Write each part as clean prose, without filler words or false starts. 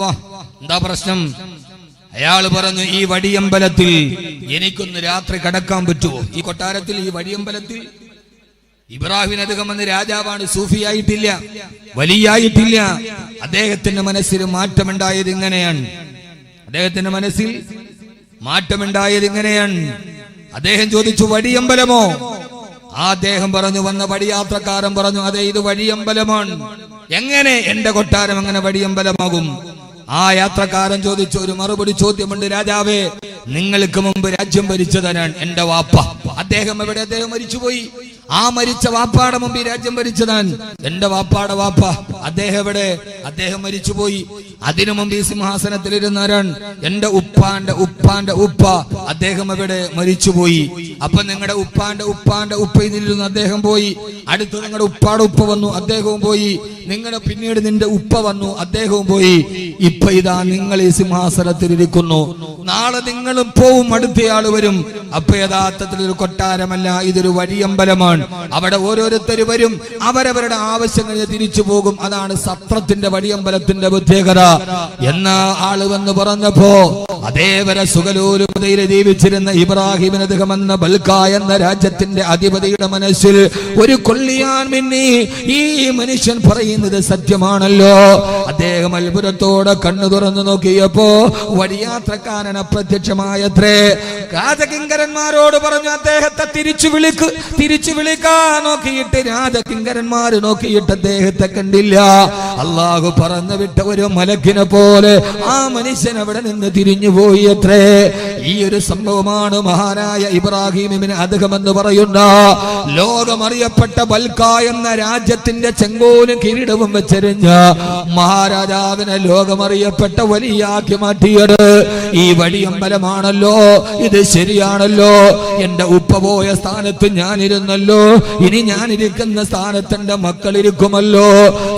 എന്താ പ്രശ്നം? അയാൾ പറഞ്ഞു, ഈ വടിയമ്പലത്തിൽ എനിക്കൊന്ന് രാത്രി കടക്കാൻ പറ്റുമോ? ഈ കൊട്ടാരത്തിൽ, ഈ വടിയമ്പലത്തിൽ. ഇബ്രാഹിം അദ്ഹം എന്ന രാജാവാണ്, സൂഫിയായിട്ടില്ല, വലിയായിട്ടില്ല. അദ്ദേഹത്തിന്റെ മനസ്സിൽ മാറ്റമുണ്ടായത് ഇങ്ങനെയാണ്. അദ്ദേഹത്തിന്റെ മനസ്സിൽ മാറ്റമുണ്ടായത് ഇങ്ങനെയാണ്. അദ്ദേഹം ചോദിച്ചു, വടിയമ്പലമോ? അദ്ദേഹം പറഞ്ഞു, വന്ന വടിയാത്രക്കാരൻ പറഞ്ഞു, അതെ, ഇത് വടിയമ്പലമാണ്. എങ്ങനെ എന്റെ കൊട്ടാരം എങ്ങനെ വടിയമ്പലമാകും? ആ യാത്രക്കാരൻ ചോദിച്ചു ഒരു മറുപടി ചോദ്യമുണ്ട്, രാജാവേ, നിങ്ങൾക്ക് മുമ്പ് രാജ്യം ഭരിച്ചതാണ് എന്റെ വാപ്പ. അദ്ദേഹം എവിടെ? അദ്ദേഹം മരിച്ചുപോയി. ആ മരിച്ച വാപ്പാടെ മുമ്പ് ഈ രാജ്യം ഭരിച്ചതാണ് എന്റെ വാപ്പാടെ വാപ്പ. അദ്ദേഹം എവിടെ? അദ്ദേഹം മരിച്ചുപോയി. അതിനു മുമ്പ് ഈ സിംഹാസനത്തിലിരുന്നാരാണ് എന്റെ ഉപ്പാന്റെ ഉപ്പാന്റെ ഉപ്പ. അദ്ദേഹം എവിടെ? മരിച്ചുപോയി. അപ്പൊ നിങ്ങളുടെ ഉപ്പാന്റെ ഉപ്പാന്റെ ഉപ്പയിൽ നിന്നിരുന്നു, അദ്ദേഹം പോയി. അടുത്ത് നിങ്ങളുടെ ഉപ്പാടെ ഉപ്പ വന്നു, അദ്ദേഹവും പോയി. നിങ്ങളുടെ പിന്നീട് നിന്റെ ഉപ്പ വന്നു, അദ്ദേഹവും പോയി. ഇപ്പൊ ഇതാ നിങ്ങൾ ഈ സിംഹാസനത്തിലിരിക്കുന്നു. നാളെ നിങ്ങളും പോവും, അടുത്തയാൾ വരും. അപ്പൊ യഥാർത്ഥത്തിൽ ഒരു കൊട്ടാരമല്ല, ഇതൊരു വഴിയമ്പലമാണ്. അവിടെ ഓരോരുത്തർ വരും, അവരവരുടെ ആവശ്യങ്ങൾ തിരിച്ചു പോകും. അതാണ് സത്രത്തിന്റെ വഴിയമ്പലത്തിന്റെ പ്രത്യേകത. എന്നാ ആള് വന്ന് പറഞ്ഞപ്പോ അതേവരെ സുഖലോലുപതയിൽ ജീവിച്ചിരുന്ന ഇബ്രാഹിം അദ്ഹം എന്ന ബൽക്ക എന്ന രാജ്യത്തിന്റെ അധിപതിയുടെ മനസ്സിൽ ഒരു കൊള്ളിയാൻ മിന്നി. ഈ മനുഷ്യൻ പറയുന്നത് സത്യമാണല്ലോ. അദ്ദേഹം അത്ഭുതത്തോടെ കണ്ണു തുറന്നു നോക്കിയപ്പോ വഴിയാത്രക്കാരൻ അപ്രത്യക്ഷമായത്രേ. രാജകിങ്കരന്മാരോട് പറഞ്ഞു, അദ്ദേഹത്തെ തിരിച്ചു വിളിക്കാൻ നോക്കിയിട്ട് രാജകിങ്കരന്മാര് നോക്കിയിട്ട് അദ്ദേഹത്തെ കണ്ടില്ല. അള്ളാഹു പറഞ്ഞു വിട്ട ഒരു മലക്കിനെ പോലെ ആ മനുഷ്യൻ അവിടെ നിന്ന് തിരിഞ്ഞു പോയി അത്രേ. ഈ ഒരു സംഭവമാണ് മഹാനായ ഇബ്രാഹിം ഇബ്നു അദ്ഹം എന്ന് പറയുന്ന ലോകമറിയപ്പെട്ട ബൽക്ക എന്ന രാജ്യത്തിന്റെ ചെങ്കോലും കിരീടവും വെച്ചെറിഞ്ഞ മഹാരാജാവിനെ ലോകമറിയപ്പെട്ട വലിയാക്കി മാറ്റിയത് ഈ വടിയമ്പലമാണല്ലോ. ഇത് ശരിയാണല്ലോ. എന്റെ ഉപ്പ പോയ സ്ഥാനത്ത് ഞാനിരുന്നല്ലോ, ഇനി ഞാനിരിക്കുന്ന സ്ഥാനത്ത് എന്റെ മക്കളിരിക്കുമല്ലോ.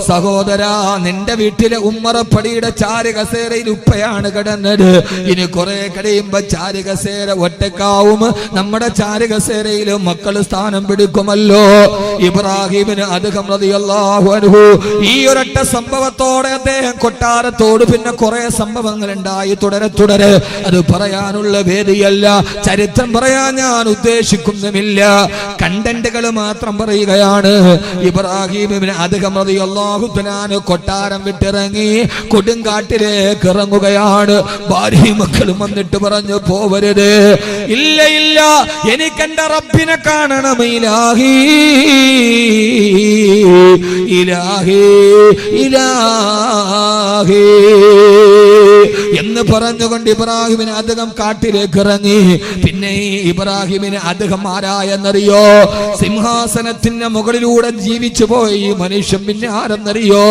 സഹോദരാ, നിന്റെ വീട്ടിലെ ഉമ്മറപ്പടിയുടെ ചാരുകസേരയിൽ ഉപ്പയാണ് കിടന്നത്. ഇനി കുറെ കഴിയുമ്പോ ചാരുകസേര ഒറ്റക്കാവും. നമ്മുടെ ചാരുകസേരയിലും മക്കൾ സ്ഥാനം പിടിക്കുമല്ലോ. ഇബ്രാഹിമിന് അദ്ഹം റളിയല്ലാഹു അൻഹു ഈ ഒരൊറ്റ സംഭവത്തോടെ അദ്ദേഹം കൊട്ടാരത്തോട് പിന്നെ കുറെ സംഭവങ്ങൾ ഉണ്ടായി തുടരെ. അത് പറയാനുള്ള വേദിയല്ല, ചരിത്രം പറയാൻ ഞാൻ ഉദ്ദേശിക്കുന്നുമില്ല, കണ്ടന്റുകൾ മാത്രം പറയുകയാണ്. ഇബ്രാഹിം ഇബ്നു അദ്ഹം റളിയല്ലാഹു തആല കൊട്ടാരം വിട്ടിറങ്ങി കൊടുങ്കാട്ടിലേക്ക് ഇറങ്ങുകയാണ്. ഭാര്യയും മക്കളും വന്നിട്ട് പറഞ്ഞു, പോവരുത്, ഇല്ല ഇല്ല, എനിക്കെന്റെ റബ്ബിനെ കാണണം, ഇലാഹി ഇലാഹി ഇലാഹി എന്ന് പറഞ്ഞുകൊണ്ട് ഇബ്രാഹിമിന് അദ്ഹം കാട്ടിലേക്ക് ഇറങ്ങി. പിന്നെ ഇബ്രാഹിമിന് അദ്ഹം ആരായെന്നറിയോ? സിംഹാസനത്തിന്റെ മുകളിലൂടെ ജീവിച്ചു പോയി ഈ മനുഷ്യൻ പിന്നെ ആരെന്നറിയോ?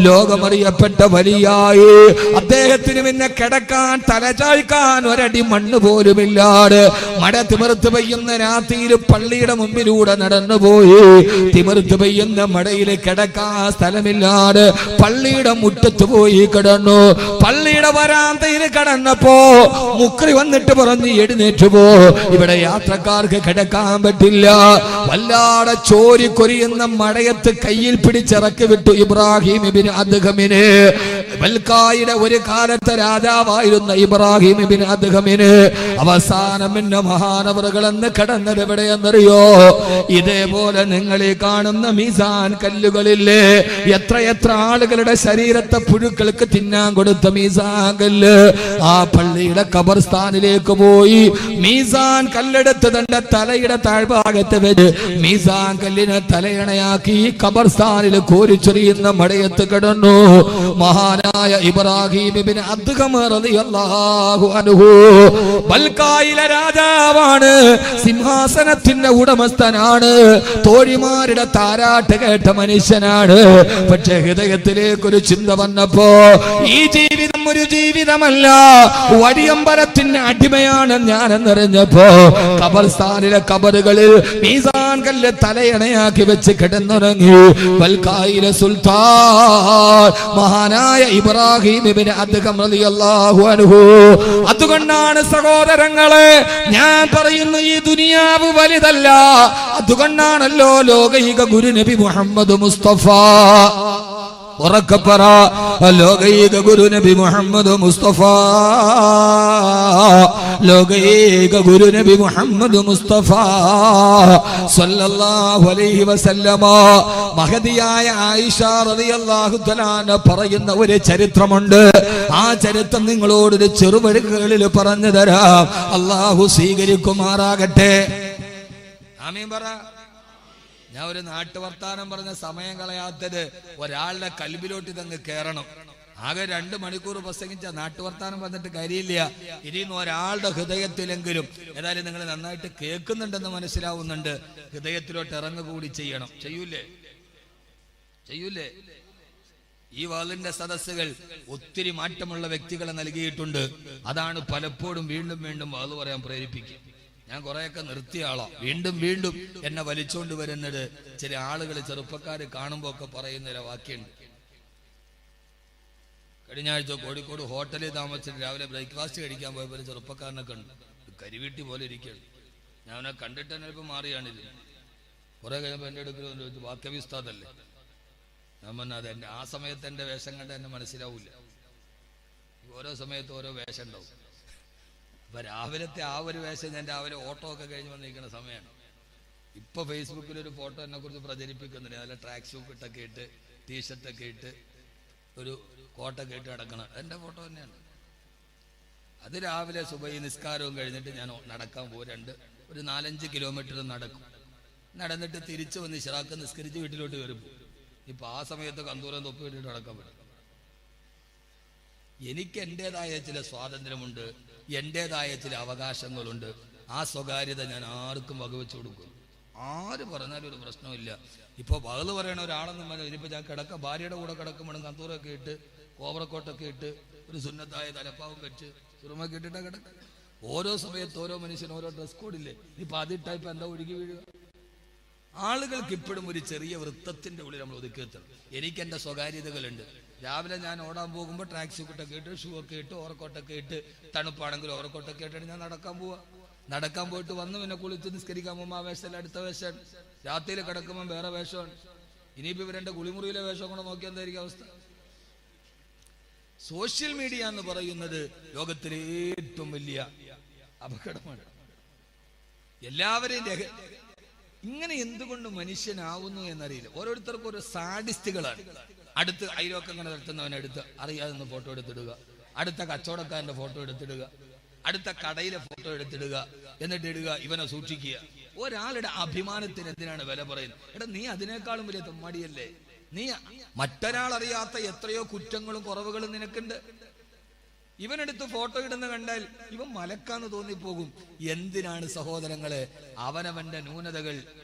ലോകമറിയപ്പെട്ട വലിയായി. അദ്ദേഹത്തിന് പിന്നെ കിടക്കാൻ തലചായ്ക്കാൻ ഒരടി മണ്ണ് പോലുമില്ലാതെ മഴ തിമിർത്ത് പെയ്യുന്ന രാത്രിയിൽ പള്ളിയുടെ മുമ്പിലൂടെ നടന്നുപോയി. തിമിർത്ത് പെയ്യുന്ന മഴയിൽ കിടക്കാൻ സ്ഥലമില്ലാതെ പള്ളിയുടെ മുറ്റത്ത് പോയി കിടന്നു. പള്ളിയുടെ വരാന്തയിൽ കിടന്നപ്പോ മുക്രി വന്നിട്ട് പറഞ്ഞു, എഴുന്നേറ്റ് പോ, ഇവിടെ യാത്രക്കാർക്ക് കിടക്കാൻ പറ്റില്ല. വല്ലാതെ ചോരി കൊരിയുന്ന മഴയത്ത് കയ്യിൽ പിടിച്ചിറക്കി വിട്ടു ഇബ്രാഹിം ഇബ്നു അദ്ഹമിന്. ബൽക്കായുടെ ഒരു കാലത്തെ രാജാവായിരുന്ന ഇബ്രാഹിം ഇബ്നു അദ്ഹമിന് അവസാനം എന്ന മഹാനവറുകൾ എന്ന് കിടന്നത് എവിടെയെന്നറിയോ? ഇതേപോലെ നിങ്ങൾ ഈ കാണുന്ന മീസാൻ കല്ലുകളില്ലേ, എത്ര ആളുകളുടെ ശരീരത്തെ പുഴുക്കൾക്ക് തിന്നാൻ കൊടുത്ത മീസാൻ കല്ല്, ആ പള്ളിയുടെ ഖബർസ്ഥാനിലേക്ക് പോയി മീസാൻ കല്ലെടുത്ത് തന്റെ തലയുടെ താഴ്ഭാഗത്ത് വെച്ച് മീസാൻ കല്ലിനെ തലയണയാക്കി ഖബർസ്ഥാനിൽ കോരിച്ചൊരിയുന്ന മടയത്ത് കിടന്നു മഹാനായ ഇബ്രാഹിം ഇബ്നു അദ്ഹം റളിയല്ലാഹു അൻഹു. ബൽക്കായിലെ രാജാവാണ്, സിംഹാസനത്തിന്റെ ഉടമസ്ഥനാണ്, തോഴിമാരുടെ താരാട്ട് കേട്ട മനുഷ്യനാണ്. പക്ഷെ ഹൃദയത്തിലേക്കൊരു ചിന്ത വന്നപ്പോ, ഈ ജീവിതം ഒരു ജീവിതമല്ല, വടിയമ്പലത്തിന്റെ അടിമയാണ് ഞാനെന്നറിഞ്ഞപ്പോ ഖബർസ്ഥാനിലെ ഖബറുകളിൽ മീസാൻ കല്ല് തലയണയാക്കി വെച്ച് കിടന്നുറങ്ങി ബൽക്കായിലെ സുൽത്താൻ മഹാനായ ഇബ്രാഹിം ഇബ്നു അദ്ഹം റളിയല്ലാഹു അൻഹു. അതുകൊണ്ടാണ് സഹോദരങ്ങളെ ഞാൻ പറയുന്നു, ഈ ദുനിയാവ് വലുതല്ല. അതുകൊണ്ടാണല്ലോ ലോകൈക ഗുരു നബി മുഹമ്മദ് മുസ്തഫ ഉറക്കപ്പറ ലോകൈക ഗുരു നബി മുഹമ്മദ് മുസ്തഫ, ലോകൈക ഗുരു നബി മുഹമ്മദ് മുസ്തഫ സല്ലല്ലാഹു അലൈഹി വസല്ലമ മഹദിയായ ആയിഷ റളിയല്ലാഹു തആല പറയുന്ന ഒരു ചരിത്രമുണ്ട്. ആ ചരിത്രം നിങ്ങളോടൊരു ചെറുവഴുക്കുകളിൽ പറഞ്ഞു തരാം. അല്ലാഹു സ്വീകരിക്കുമാറാകട്ടെ. ആമീൻ പറ. ഞാൻ ഒരു നാട്ടുവർത്താനം പറഞ്ഞ സമയം കളയാത്തത് ഒരാളുടെ കൽബിലോട്ട് ഇതങ്ങ് കയറണം. ആകെ 2 മണിക്കൂർ പ്രസംഗിച്ച നാട്ടുവർത്താനം വന്നിട്ട് കാര്യമില്ല. ഇനിയും ഒരാളുടെ ഹൃദയത്തിലെങ്കിലും, ഏതായാലും നിങ്ങൾ നന്നായിട്ട് കേൾക്കുന്നുണ്ടെന്ന് മനസ്സിലാവുന്നുണ്ട്, ഹൃദയത്തിലോട്ട് ഇറങ്ങുകൂടി ചെയ്യണം. ചെയ്യൂലേ? ഈ വാളിന്റെ സദസ്സുകൾ ഒത്തിരി മാറ്റമുള്ള വ്യക്തികളെ നൽകിയിട്ടുണ്ട്. അതാണ് പലപ്പോഴും വീണ്ടും വീണ്ടും വാള് പറയാൻ പ്രേരിപ്പിക്കും. ഞാൻ കുറെയൊക്കെ നിർത്തിയ ആളാ. വീണ്ടും വീണ്ടും എന്നെ വലിച്ചോണ്ട് വരുന്നത് ചില ആളുകൾ, ചെറുപ്പക്കാര് കാണുമ്പോ ഒക്കെ പറയുന്ന ഒരു വാക്യുണ്ട്. കഴിഞ്ഞ ആഴ്ച കോഴിക്കോട് ഹോട്ടലിൽ താമസിച്ചിട്ട് രാവിലെ ബ്രേക്ക്ഫാസ്റ്റ് കഴിക്കാൻ പോയപ്പോൾ ഒരു ചെറുപ്പക്കാരനെ കണ്ടു. കരിവീട്ടി പോലെ ഇരിക്കുകയാണ്. ഞാൻ അവനെ കണ്ടിട്ട് തന്നെ ഇപ്പം മാറിയാണിത്. കുറെ കഴിയുമ്പോൾ എൻ്റെ അടുക്കൽ ചോദിച്ചു, വാക്കവി ഉസ്താദല്ലേ? ഞാൻ പറഞ്ഞാൽ അത് ആ സമയത്ത് എൻ്റെ വേഷം കണ്ട എന്നെ മനസ്സിലാവില്ല. ഓരോ സമയത്ത് ഓരോ വേഷം ഉണ്ടാവും. അപ്പൊ രാവിലത്തെ ആ ഒരു വേഷം ഞാൻ രാവിലെ ഓട്ടോ ഒക്കെ കഴിഞ്ഞ് വന്നിരിക്കുന്ന സമയമാണ്. ഇപ്പൊ ഫേസ്ബുക്കിൽ ഒരു ഫോട്ടോ എന്നെ കുറിച്ച് പ്രചരിപ്പിക്കുന്നുണ്ട്. അതിലെ ട്രാക്ക് സൂട്ടൊക്കെ ഇട്ട്, ടീഷർട്ടൊക്കെ ഇട്ട്, ഒരു കോട്ടൊക്കെ ഇട്ട് കിടക്കണം. എൻ്റെ ഫോട്ടോ തന്നെയാണ് അത്. രാവിലെ സുബഹി നിസ്കാരവും കഴിഞ്ഞിട്ട് ഞാൻ നടക്കാൻ പോകും. ഒരു 4-5 കിലോമീറ്റർ നടക്കും. നടന്നിട്ട് തിരിച്ചു വന്ന് ഇശ്റാഖ് നിസ്കരിച്ച് വീട്ടിലോട്ട് കയറും. ഇപ്പൊ ആ സമയത്ത് കന്തൂരം തൊപ്പി ഇട്ടിട്ട് നടക്കാൻ പറ്റും. എനിക്ക് എൻ്റെതായ ചില സ്വാതന്ത്ര്യമുണ്ട്, എൻ്റെതായ ചില അവകാശങ്ങളുണ്ട്. ആ സ്വകാര്യത ഞാൻ ആർക്കും വകവെച്ചു കൊടുക്കും. ആര് പറഞ്ഞാലും ഒരു പ്രശ്നമില്ല. ഇപ്പൊ വകല് പറയണ ഒരാളെന്നും പറഞ്ഞാൽ ഇനിയിപ്പോ ഞാൻ ഭാര്യയുടെ കൂടെ കിടക്കുമ്പോഴും കന്തൂരൊക്കെ ഇട്ട്, കോവറക്കോട്ടൊക്കെ ഇട്ട്, ഒരു സുന്നത്തായ തലപ്പാവും വെച്ച് സുറുമൊക്കെ ഇട്ടിട്ടാ കിടക്ക. ഓരോ സമയത്ത് ഓരോ മനുഷ്യനും ഓരോ ഡ്രസ് കോഡില്ലേ. ഇപ്പൊ അതിട്ടാ ഇപ്പൊ എന്താ ഒഴുകി വീഴുക? ആളുകൾക്ക് ഇപ്പോഴും ഒരു ചെറിയ വൃത്തത്തിന്റെ ഉള്ളിൽ നമ്മൾ ഒതുക്കിയെത്തണം. എനിക്ക് എൻ്റെ സ്വകാര്യതകളുണ്ട്. രാവിലെ ഞാൻ ഓടാൻ പോകുമ്പോൾ ട്രാക്ക് സൂട്ടൊക്കെ ഇട്ട്, ഷൂ ഒക്കെ ഇട്ട്, ഓവർക്കോട്ടൊക്കെ ഇട്ട്, തണുപ്പാണെങ്കിൽ ഓവർക്കോട്ടൊക്കെ ഇട്ടിട്ട് ഞാൻ നടക്കാൻ പോവാ. നടക്കാൻ പോയിട്ട് വന്ന് പിന്നെ കുളിച്ച് നിസ്കരിക്കാൻ പോകുമ്പോൾ ആ വേഷമല്ല അടുത്ത വേഷം. രാത്രിയിൽ കിടക്കുമ്പോൾ വേറെ വേഷമാണ്. ഇനിയിപ്പോൾ ഇവരെൻ്റെ കുളിമുറിയിലെ വേഷം കൂടെ നോക്കി എന്തായിരിക്കും അവസ്ഥ? സോഷ്യൽ മീഡിയ എന്ന് പറയുന്നത് ലോകത്തിലെ ഏറ്റവും വലിയ അപകടമാണ്. എല്ലാവരെയും ഇങ്ങനെ എന്തുകൊണ്ട് മനുഷ്യനാവുന്നു എന്നറിയില്ല. ഓരോരുത്തർക്കും ഓരോ സാഡിസ്റ്റുകളാണ്. അടുത്ത് അയലോക്കം ഇങ്ങനെ നിർത്തുന്നവനെടുത്ത് അറിയാതെ ഫോട്ടോ എടുത്തിടുക, അടുത്ത കച്ചവടക്കാരന്റെ ഫോട്ടോ എടുത്തിടുക, അടുത്ത കടയിലെ ഫോട്ടോ എടുത്തിടുക, എന്നിട്ട് ഇടുക, ഇവനെ സൂക്ഷിക്കുക. ഒരാളുടെ അഭിമാനത്തിന് എന്തിനാണ് വില പറയുന്നത്? എടാ, നീ അതിനേക്കാളും വലിയ തെമ്മാടിയല്ലേ? നീ മറ്റൊരാൾ അറിയാത്ത എത്രയോ കുറ്റങ്ങളും കുറവുകളും നിനക്കുണ്ട്. ഇവനെടുത്ത് ഫോട്ടോ ഇടുന്ന കണ്ടാൽ ഇവൻ മലക്കാന്ന് തോന്നിപ്പോകും. എന്തിനാണ് സഹോദരങ്ങളെ അവനവന്റെ ന്യൂനതകൾ?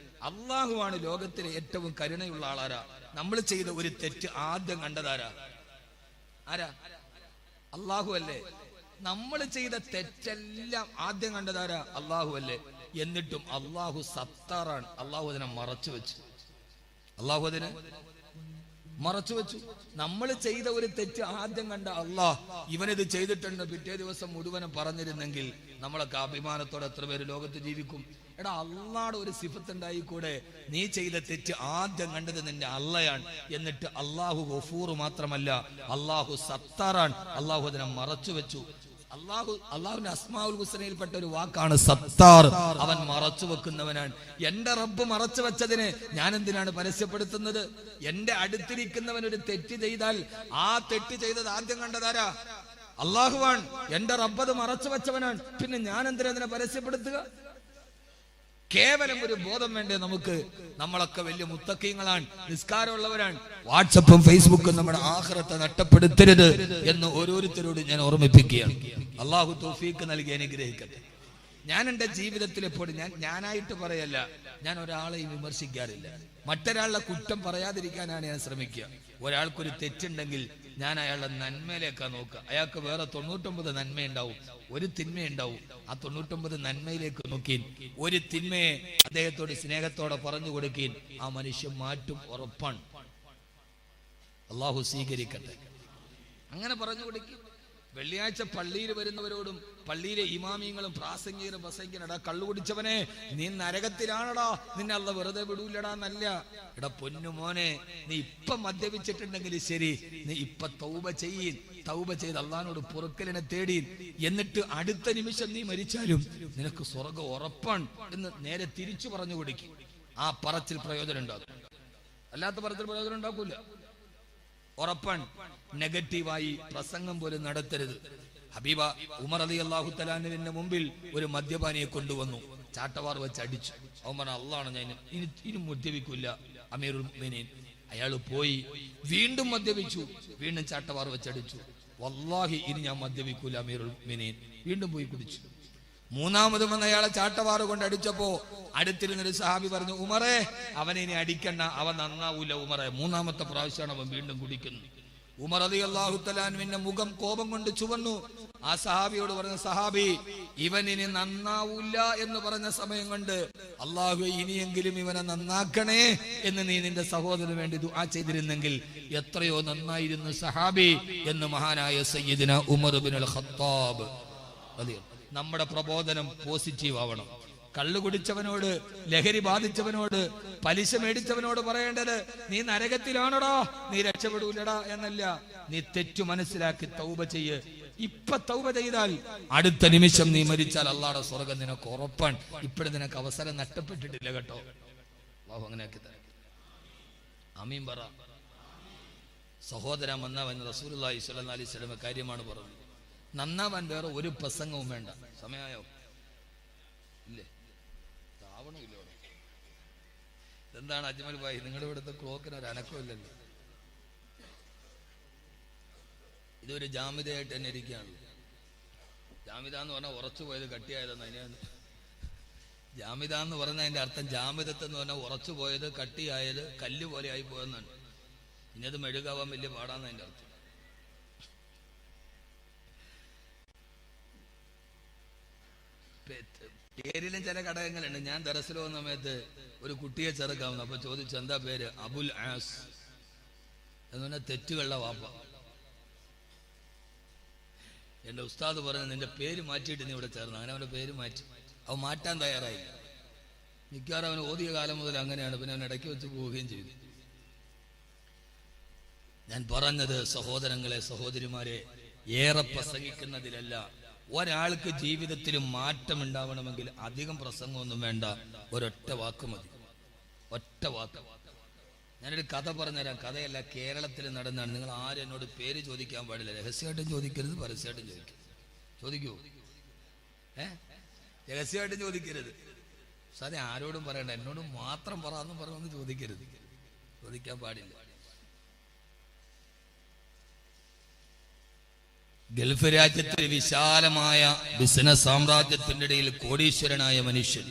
അള്ളാഹുവാണ് ലോകത്തിലെ ഏറ്റവും കരുണയുള്ള ആളാരാ. നമ്മൾ ചെയ്ത ഒരു തെറ്റ് ആദ്യം കണ്ടതാരാ? ആരാ? അള്ളാഹു അല്ലേ? നമ്മൾ ചെയ്ത തെറ്റെല്ലാം ആദ്യം കണ്ടതാരാ? അള്ളാഹു അല്ലേ? എന്നിട്ടും അള്ളാഹു സത്താറാണ്. അള്ളാഹു അതിനെ മറച്ചു വെച്ചു. മറച്ചു വെച്ചു. നമ്മൾ ചെയ്ത ഒരു തെറ്റ് ആദ്യം കണ്ട അള്ളാഹ് ഇവനിത് ചെയ്തിട്ടുണ്ട് പിറ്റേ ദിവസം മുഴുവനും പറഞ്ഞിരുന്നെങ്കിൽ നമ്മളൊക്കെ അഭിമാനത്തോടെ എത്ര പേര് ലോകത്ത് ജീവിക്കും? എടാ, അള്ളാഹുടെ ഒരു സിഫത്ത് ഉണ്ടായിക്കൂടെ? നീ ചെയ്ത തെറ്റ് ആദ്യം കണ്ടത് നിന്റെ അള്ളയാണ്. എന്നിട്ട് അള്ളാഹു ഗഫൂർ മാത്രമല്ല, അള്ളാഹു സത്താറാണ്. അള്ളാഹു അതിനെ മറച്ചു വെച്ചു. അള്ളാഹുവിന്റെ അസ്മാഉൽ ഹുസ്നയിൽപ്പെട്ട ഒരു വാക്കാണ് സത്താർ. അവൻ മറച്ചു വെക്കുന്നവനാണ്. എന്റെ റബ്ബ് മറച്ചു വെച്ചതിനെ ഞാൻ എന്തിനാണ് പരസ്യപ്പെടുത്തുന്നത്? എന്റെ അടുത്തിരിക്കുന്നവൻ ഒരു തെറ്റ് ചെയ്താൽ ആ തെറ്റ് ചെയ്തത് ആദ്യം കണ്ടതാരാ? അള്ളാഹുവാൻ. എന്റെ റബ്ബ് അത് മറച്ചു വെച്ചവനാണ്. പിന്നെ ഞാൻ എന്തിനാ അതിനെ പരസ്യപ്പെടുത്തുക? കേവലം ഒരു ബോധം വേണ്ടേ നമുക്ക്? നമ്മളൊക്കെ വലിയ മുത്തക്കീങ്ങളാണ്, നിസ്കാരമുള്ളവരാണ്. വാട്സപ്പും ഫേസ്ബുക്കും നമ്മുടെ ആഖിറത്തെ നഷ്ടപ്പെടുത്തരുത് എന്ന് ഓരോരുത്തരോട് ഞാൻ ഓർമ്മിപ്പിക്കുകയാണ്. അള്ളാഹു തൗഫീഖ് നൽകി അനുഗ്രഹിക്കട്ടെ. ഞാൻ എൻ്റെ ജീവിതത്തിൽ എപ്പോഴും ഞാനായിട്ട് പറയല്ല, ഞാൻ ഒരാളെയും വിമർശിക്കാറില്ല. മറ്റൊരാളുടെ കുറ്റം പറയാതിരിക്കാനാണ് ഞാൻ ശ്രമിക്കുക. ഒരാൾക്കൊരു തെറ്റുണ്ടെങ്കിൽ ഞാൻ അയാളുടെ നന്മയിലേക്കാണ് നോക്കുക. അയാൾക്ക് വേറെ 99 നന്മയുണ്ടാവും, ഒരു തിന്മയുണ്ടാവും. ആ 99 നന്മയിലേക്ക് നോക്കീൻ, ഒരു തിന്മയെ അദ്ദേഹത്തോട് സ്നേഹത്തോടെ പറഞ്ഞു കൊടുക്കീൻ. ആ മനുഷ്യൻ മാറ്റും, ഉറപ്പാണ്. അള്ളാഹു സ്വീകരിക്കട്ടെ. അങ്ങനെ പറഞ്ഞു കൊടുക്കും. വെള്ളിയാഴ്ച പള്ളിയിൽ വരുന്നവരോടും പള്ളിയിലെ ഇമാമിയങ്ങളും പ്രാസംഗികരും പ്രസംഗിക്കണടാ, കള്ളു കുടിച്ചവനെ നീ നരകത്തിലാണടാ, നിന്നെ അള്ള വെറുതെ വിടൂലടാ എന്നല്ല. എടാ പൊന്നു മോനെ, നീ ഇപ്പൊ മദ്യപിച്ചിട്ടുണ്ടെങ്കിൽ ശരി, നീ ഇപ്പൊ തൗബ ചെയ്ത് അള്ളാഹിനോട് പൊറുക്കലിനെ തേടി, എന്നിട്ട് അടുത്ത നിമിഷം നീ മരിച്ചാലും നിനക്ക് സ്വർഗ്ഗം ഉറപ്പാണ് എന്ന് നേരെ തിരിച്ചു പറഞ്ഞു കൊടുക്കും. ആ പറച്ചിൽ പ്രയോജനം ഉണ്ടാകും, അല്ലാത്ത പറച്ചിൽ പ്രയോജനം ഉണ്ടാക്കൂല. ഉറപ്പാണ്. നെഗറ്റീവായി പ്രസംഗം പോലും നടത്തരുത്. ഹബീബ ഉമർ റളിയല്ലാഹു തആല അൻഹുവിന്റെ മുമ്പിൽ ഒരു മദ്യപാനിയെ കൊണ്ടുവന്നു, ചാട്ടവാർ വെച്ച് അടിച്ചു. അവൻ പറഞ്ഞു, അള്ളാണ് ഞാൻ ഇനി മദ്യപിക്കൂല അമീറുൽ മുഅ്മിനീൻ. അയാൾ പോയി വീണ്ടും മദ്യപിച്ചു, വീണ്ടും ചാട്ടവാർ വെച്ചടിച്ചു. വല്ലാഹി ഇനി ഞാൻ മദ്യപിക്കൂല അമീറുൽ മുഅ്മിനീൻ. വീണ്ടും പോയി കുടിച്ചു. മൂന്നാമതും വന്ന് അയാളെ ചാട്ടവാറ് കൊണ്ട് അടിച്ചപ്പോ അടുത്തിരുന്നൊരു സഹാബി പറഞ്ഞു, ഉമറേ അവനെ ഇനി അടിക്കണ്ട, അവൻ നന്നാവൂല ഉമറേ. മൂന്നാമത്തെ പ്രാവശ്യമാണ് അവൻ വീണ്ടും കുടിക്കുന്നത്. ഉമർ റളിയല്ലാഹു തആല അൻഹുവിന്റെ മുഖം കോപം കൊണ്ട് ചുവന്നു. ആ സഹാബിയോട് പറഞ്ഞ, സഹാബി ഇവൻ ഇനി നന്നാവൂല എന്ന് പറഞ്ഞ സമയം കൊണ്ട് അല്ലാഹു ഇനിയെങ്കിലും ഇവനെ നന്നാക്കണേ എന്ന് നീ നിന്റെ സഹോദരന് വേണ്ടി ദുആ ചെയ്തിരുന്നെങ്കിൽ എത്രയോ നന്നായിരുന്നു സഹാബി എന്ന് മഹാനായ സയ്യിദുനാ ഉമർ ഇബ്നുൽ ഖത്താബ്. നമ്മുടെ പ്രബോധനം പോസിറ്റീവ് ആവണം. കള്ളു കുടിച്ചവനോട്, ലഹരി ബാധിച്ചവനോട്, പലിശ മേടിച്ചവനോട് പറയേണ്ടത് നീ നരകത്തിലാണടാ, നീ രക്ഷപ്പെടൂലടാ എന്നല്ല. നീ തെറ്റു മനസ്സിലാക്കി തൗബ ചെയ്യ്. ഇപ്പൊ തൗബ ചെയ്താൽ അടുത്ത നിമിഷം നീ മരിച്ചാൽ അള്ളാഹുവിന്റെ സ്വർഗ്ഗം നിനക്ക് ഉറപ്പാണ്. ഇപ്പോഴും നിനക്ക് അവസരം നഷ്ടപ്പെട്ടിട്ടില്ല കേട്ടോ. അല്ലാഹു അങ്ങനെ ആക്കി തരാം. ആമീൻ പറ. സഹോദര നന്നാവാൻ റസൂലുള്ളാഹി സ്വല്ലല്ലാഹു അലൈഹി വസല്ലം കാര്യമാണ് പറഞ്ഞത്. നന്നാവാൻ വേറെ ഒരു പ്രസംഗവും വേണ്ട. സമയമായോ? ഇല്ലേ? താവണമില്ല. എന്താണ് അജ്മൽ ഭായി, നിങ്ങളുടെ ഇവിടുത്തെ ക്ലോക്കിന് ഒരു അനക്കമില്ലല്ലോ. ഇതൊരു ജാമിതയായിട്ട് തന്നെ ഇരിക്കുകയാണ്. ജാമിത എന്ന് പറഞ്ഞാൽ ഉറച്ചു പോയത് കട്ടിയായതെന്ന്. അതിന് ജാമിത എന്ന് പറഞ്ഞാൽ അതിന്റെ അർത്ഥം ജാമിതത്ത് എന്ന് പറഞ്ഞാൽ ഉറച്ചു പോയത്, കട്ടിയായത്, കല്ല് പോലെ ആയി പോയെന്നാണ്. ഇനി അത് മെഴുകാവാൻ വലിയ പാടാന്ന് അതിന്റെ അർത്ഥം. പേരിലും ചില ഘടകങ്ങളുണ്ട്. ഞാൻ ദറസിൽ പോകുന്ന സമയത്ത് ഒരു കുട്ടിയെ ചെറുക്കാവുന്നു. അപ്പൊ ചോദിച്ചു, എന്താ പേര്? അബുൽ ആസ് എന്ന് പറഞ്ഞാൽ തെറ്റുകളുടെ വാപ്പ. എന്റെ ഉസ്താദ് പറഞ്ഞു, നിന്റെ പേര് മാറ്റിയിട്ട് നീ ഇവിടെ ചേർന്ന്. അങ്ങനെ അവന്റെ പേര് മാറ്റി. അവൻ മാറ്റാൻ തയ്യാറായി. മിക്കവാറും അവൻ ഓതിയ കാലം മുതൽ അങ്ങനെയാണ്. പിന്നെ അവൻ ഇടയ്ക്ക് വെച്ച് പോവുകയും ചെയ്തു. ഞാൻ പറഞ്ഞത് സഹോദരങ്ങളെ, സഹോദരിമാരെ, ഏറെ പ്രസംഗിക്കുന്നതിലല്ല. ഒരാൾക്ക് ജീവിതത്തിൽ മാറ്റം ഉണ്ടാവണമെങ്കിൽ അധികം പ്രസംഗമൊന്നും വേണ്ട, ഒരൊറ്റ വാക്ക് മതി. ഒറ്റ വാക്ക്. ഞാനൊരു കഥ പറഞ്ഞുതരാം. കഥയല്ല, കേരളത്തിൽ നടന്നാണ്. നിങ്ങൾ ആരും എന്നോട് പേര് ചോദിക്കാൻ പാടില്ല. രഹസ്യമായിട്ടും ചോദിക്കരുത്, പരസ്യമായിട്ടും ചോദിക്കൂ. രഹസ്യമായിട്ടും ചോദിക്കരുത്. സാറേ ആരോടും പറയണ്ട, എന്നോട് മാത്രം പറയാന്ന് പറഞ്ഞൊന്നും ചോദിക്കാൻ പാടില്ല. ഗൾഫ് രാജ്യത്തെ വിശാലമായ ബിസിനസ് സാമ്രാജ്യത്തിന്റെ ഇടയിൽ കോടീശ്വരനായ മനുഷ്യൻ,